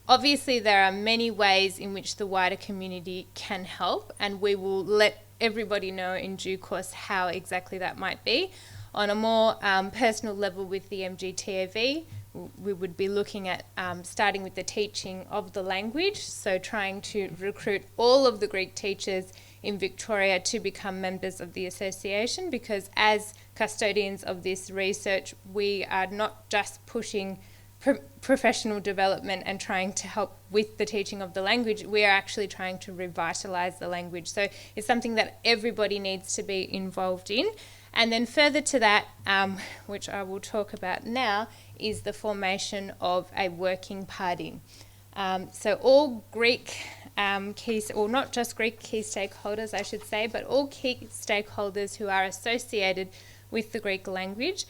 Obviously, there are many ways in which the wider community can help, and we will let everybody know in due course how exactly that might be. On a more personal level with the MGTAV, we would be looking at starting with the teaching of the language, so trying to recruit all of the Greek teachers in Victoria to become members of the association, because as custodians of this research, we are not just pushing professional development and trying to help with the teaching of the language, we are actually trying to revitalise the language. So it's something that everybody needs to be involved in. And then further to that, which I will talk about now, is the formation of a working party. So all Greek or not just Greek key stakeholders, I should say, but all key stakeholders who are associated with the Greek language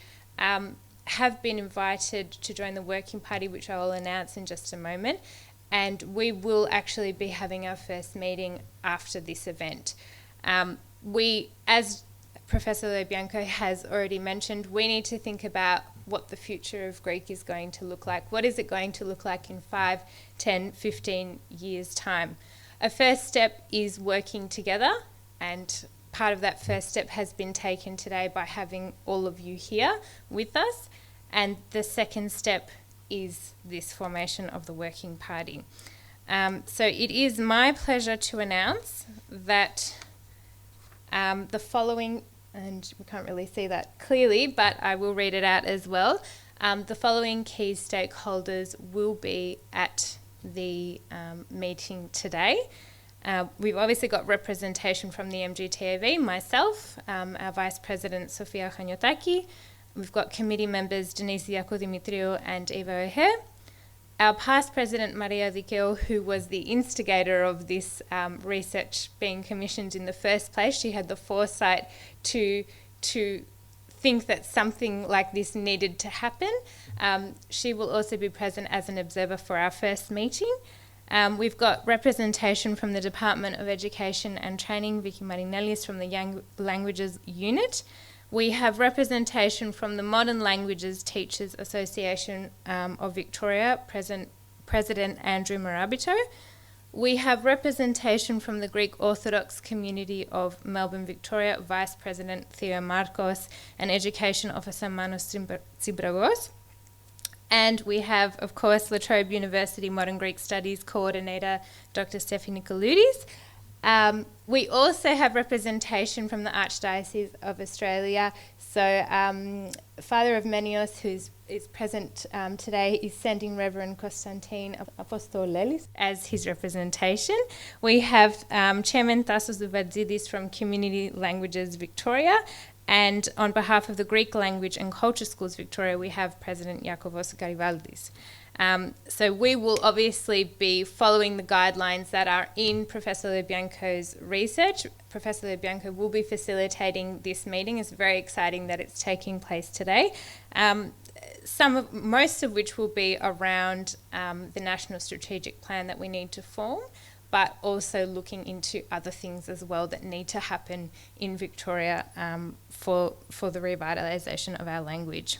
have been invited to join the working party, which I will announce in just a moment. And we will actually be having our first meeting after this event. We, as Professor Lo Bianco has already mentioned, we need to think about what the future of Greek is going to look like. What is it going to look like in 5, 10, 15 years' time? A first step is working together, and part of that first step has been taken today by having all of you here with us. And the second step is this formation of the Working Party. So it is my pleasure to announce that the following, and we can't really see that clearly, but I will read it out as well. The following key stakeholders will be at the meeting today. We've obviously got representation from the MGTAV, myself, our Vice President Sofia Chaniotaki. We've got committee members Denise Diaco-Dimitriou and Eva O'Hare. Our past president, Maria Dikeo, who was the instigator of this research being commissioned in the first place, she had the foresight to think that something like this needed to happen. She will also be present as an observer for our first meeting. We've got representation from the Department of Education and Training, Vicky Marinellis from the Young Languages Unit. We have representation from the Modern Languages Teachers Association of Victoria, President Andrew Morabito. We have representation from the Greek Orthodox Community of Melbourne, Victoria, Vice President Theo Marcos and Education Officer Manos Tsibragos. And we have, of course, La Trobe University Modern Greek Studies Coordinator Dr. Steffi Nikoloudis. We also have representation from the Archdiocese of Australia. So Father of Menios, who is present today, is sending Reverend Konstantin Apostolelis as his representation. We have Chairman Tassos Zouvadzidis from Community Languages Victoria. And on behalf of the Greek Language and Culture Schools Victoria, we have President Iakovos Garivaldis. So we will obviously be following the guidelines that are in Professor Lo Bianco's research. Professor Lo Bianco will be facilitating this meeting. It's very exciting that it's taking place today. Most of which will be around the National Strategic Plan that we need to form, but also looking into other things as well that need to happen in Victoria for the revitalisation of our language.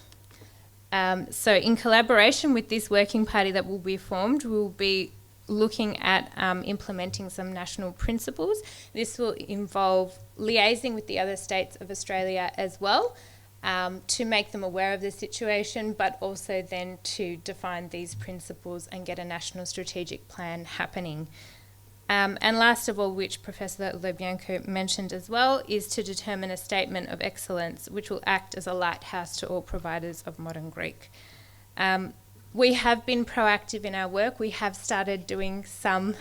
So in collaboration with this working party that will be formed, we'll be looking at implementing some national principles. This will involve liaising with the other states of Australia as well to make them aware of the situation, but also then to define these principles and get a national strategic plan happening. And last of all, which Professor Lo Bianco mentioned as well, is to determine a statement of excellence which will act as a lighthouse to all providers of modern Greek. We have been proactive in our work. We have started doing some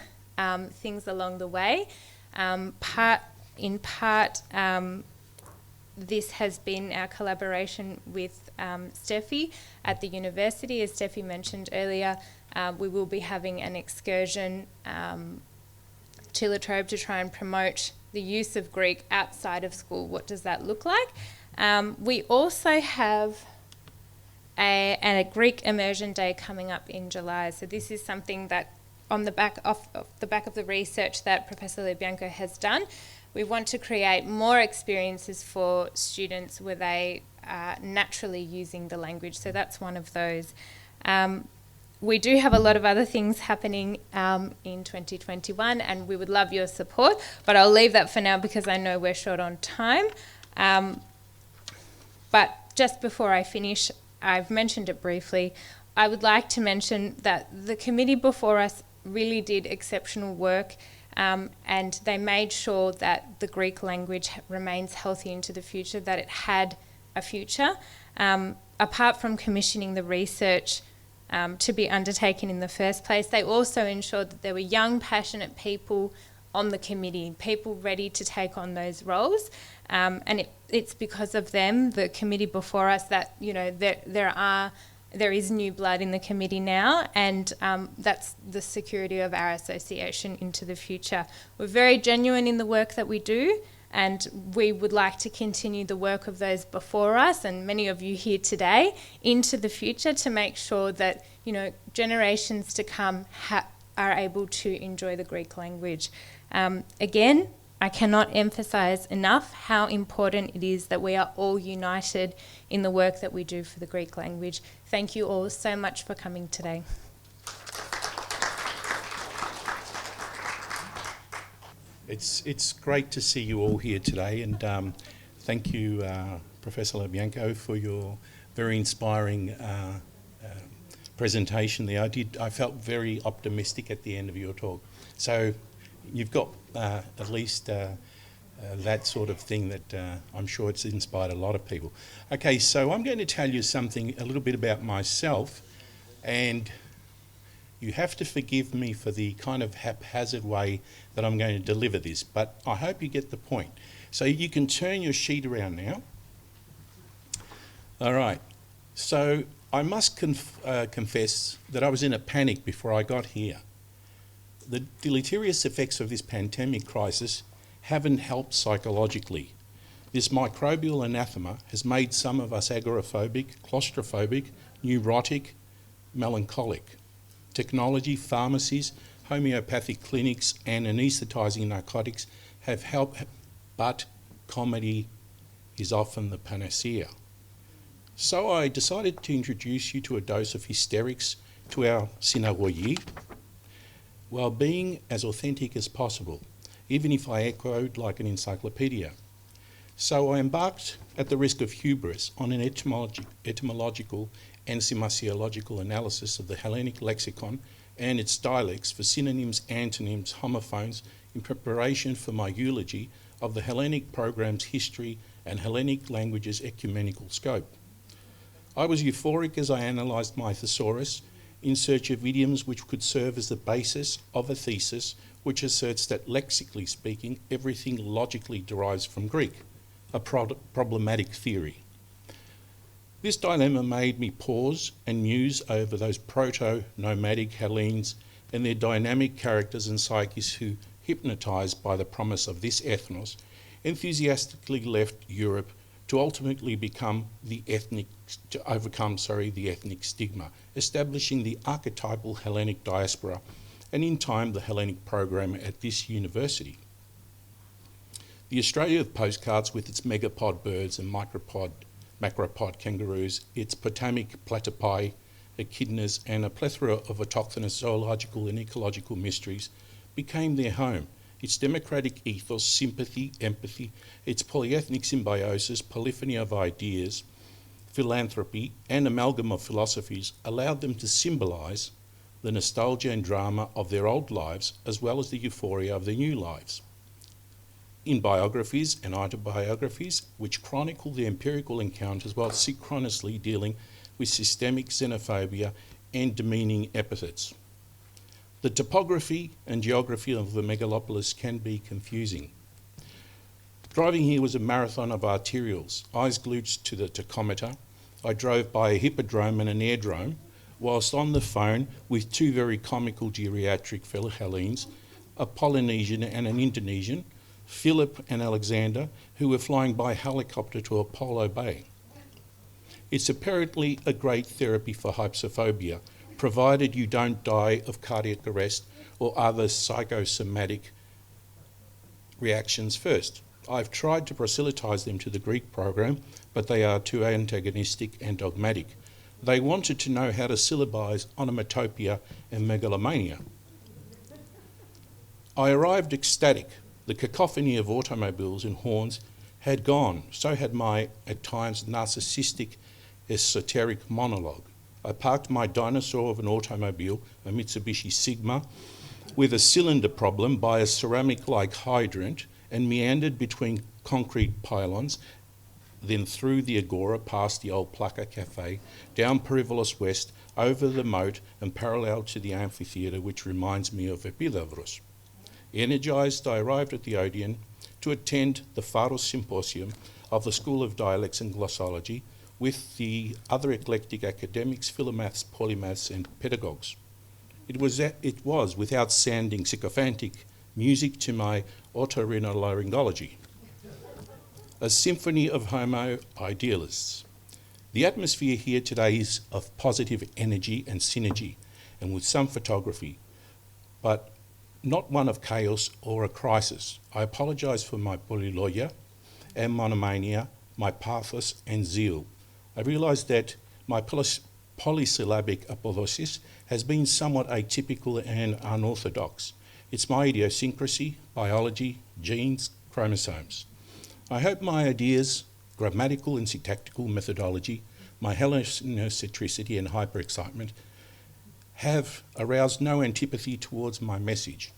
things along the way. This has been our collaboration with Steffi at the university. As Steffi mentioned earlier, we will be having an excursion to La Trobe to try and promote the use of Greek outside of school. What does that look like? We also have a Greek immersion day coming up in July. So this is something that on the back of the research that Professor Lo Bianco has done, we want to create more experiences for students where they are naturally using the language. So that's one of those. We do have a lot of other things happening in 2021, and we would love your support, but I'll leave that for now because I know we're short on time. But just before I finish, I've mentioned it briefly. I would like to mention that the committee before us really did exceptional work, and they made sure that the Greek language remains healthy into the future, that it had a future. Apart from commissioning the research to be undertaken in the first place, they also ensured that there were young, passionate people on the committee, people ready to take on those roles. And it's because of them, the committee before us, that there is new blood in the committee now, and that's the security of our association into the future. We're very genuine in the work that we do, and we would like to continue the work of those before us and many of you here today into the future to make sure that, generations to come are able to enjoy the Greek language. Again, I cannot emphasize enough how important it is that we are all united in the work that we do for the Greek language. Thank you all so much for coming today. It's great to see you all here today, and thank you, Professor Lo Bianco, for your very inspiring presentation there. I felt very optimistic at the end of your talk. So you've got at least that sort of thing that I'm sure it's inspired a lot of people. Okay, so I'm going to tell you something a little bit about myself, and you have to forgive me for the kind of haphazard way that I'm going to deliver this, but I hope you get the point. So you can turn your sheet around now. All right, so I must confess that I was in a panic before I got here. The deleterious effects of this pandemic crisis haven't helped psychologically. This microbial anathema has made some of us agoraphobic, claustrophobic, neurotic, melancholic. Technology, pharmacies, homeopathic clinics and anaesthetising narcotics have helped, but comedy is often the panacea. So I decided to introduce you to a dose of hysterics to our synagogue, while being as authentic as possible, even if I echoed like an encyclopedia. So I embarked, at the risk of hubris, on an etymological and semasiological analysis of the Hellenic lexicon and its dialects for synonyms, antonyms, homophones, in preparation for my eulogy of the Hellenic program's history and Hellenic languages' ecumenical scope. I was euphoric as I analysed my thesaurus in search of idioms which could serve as the basis of a thesis which asserts that, lexically speaking, everything logically derives from Greek, a problematic theory. This dilemma made me pause and muse over those proto-nomadic Hellenes and their dynamic characters and psyches who, hypnotised by the promise of this ethnos, enthusiastically left Europe to ultimately overcome the ethnic stigma, establishing the archetypal Hellenic diaspora and in time the Hellenic program at this university. The Australia of postcards, with its megapod birds and macropod kangaroos, its Potomac platypi, echidnas and a plethora of autochthonous zoological and ecological mysteries, became their home. Its democratic ethos, sympathy, empathy, its polyethnic symbiosis, polyphony of ideas, philanthropy and amalgam of philosophies allowed them to symbolise the nostalgia and drama of their old lives as well as the euphoria of their new lives. In biographies and autobiographies which chronicle their empirical encounters while synchronously dealing with systemic xenophobia and demeaning epithets. The topography and geography of the megalopolis can be confusing. Driving here was a marathon of arterials, eyes glued to the tachometer. I drove by a hippodrome and an airdrome, whilst on the phone with two very comical geriatric fellow Hellenes, a Polynesian and an Indonesian, Philip and Alexander, who were flying by helicopter to Apollo Bay. It's apparently a great therapy for hypsophobia, provided you don't die of cardiac arrest or other psychosomatic reactions first. I've tried to proselytise them to the Greek program, but they are too antagonistic and dogmatic. They wanted to know how to syllabise onomatopoeia and megalomania. I arrived ecstatic. The cacophony of automobiles and horns had gone. So had my, at times, narcissistic, esoteric monologue. I parked my dinosaur of an automobile, a Mitsubishi Sigma, with a cylinder problem by a ceramic-like hydrant and meandered between concrete pylons, then through the Agora, past the old Plaka Cafe, down Perivolos West, over the moat and parallel to the amphitheatre, which reminds me of Epidavros. Energised, I arrived at the Odeon to attend the Pharos Symposium of the School of Dialects and Glossology with the other eclectic academics, philomaths, polymaths and pedagogues. It was, without sounding sycophantic, music to my otorhinolaryngology, a symphony of homo idealists. The atmosphere here today is of positive energy and synergy, and with some photography, but not one of chaos or a crisis. I apologise for my polylogia and monomania, my pathos and zeal. I realise that my polysyllabic apodosis has been somewhat atypical and unorthodox. It's my idiosyncrasy, biology, genes, chromosomes. I hope my ideas, grammatical and syntactical methodology, my heliocentricity and hyperexcitement have aroused no antipathy towards my message.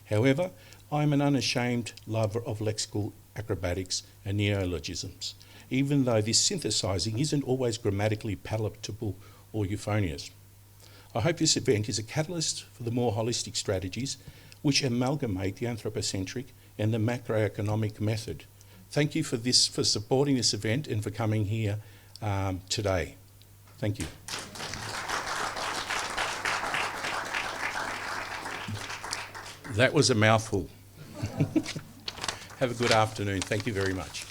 However, I'm an unashamed lover of lexical acrobatics and neologisms, even though this synthesising isn't always grammatically palatable or euphonious. I hope this event is a catalyst for the more holistic strategies which amalgamate the anthropocentric and the macroeconomic method. Thank you for supporting this event and for coming here today. Thank you. That was a mouthful. Have a good afternoon. Thank you very much.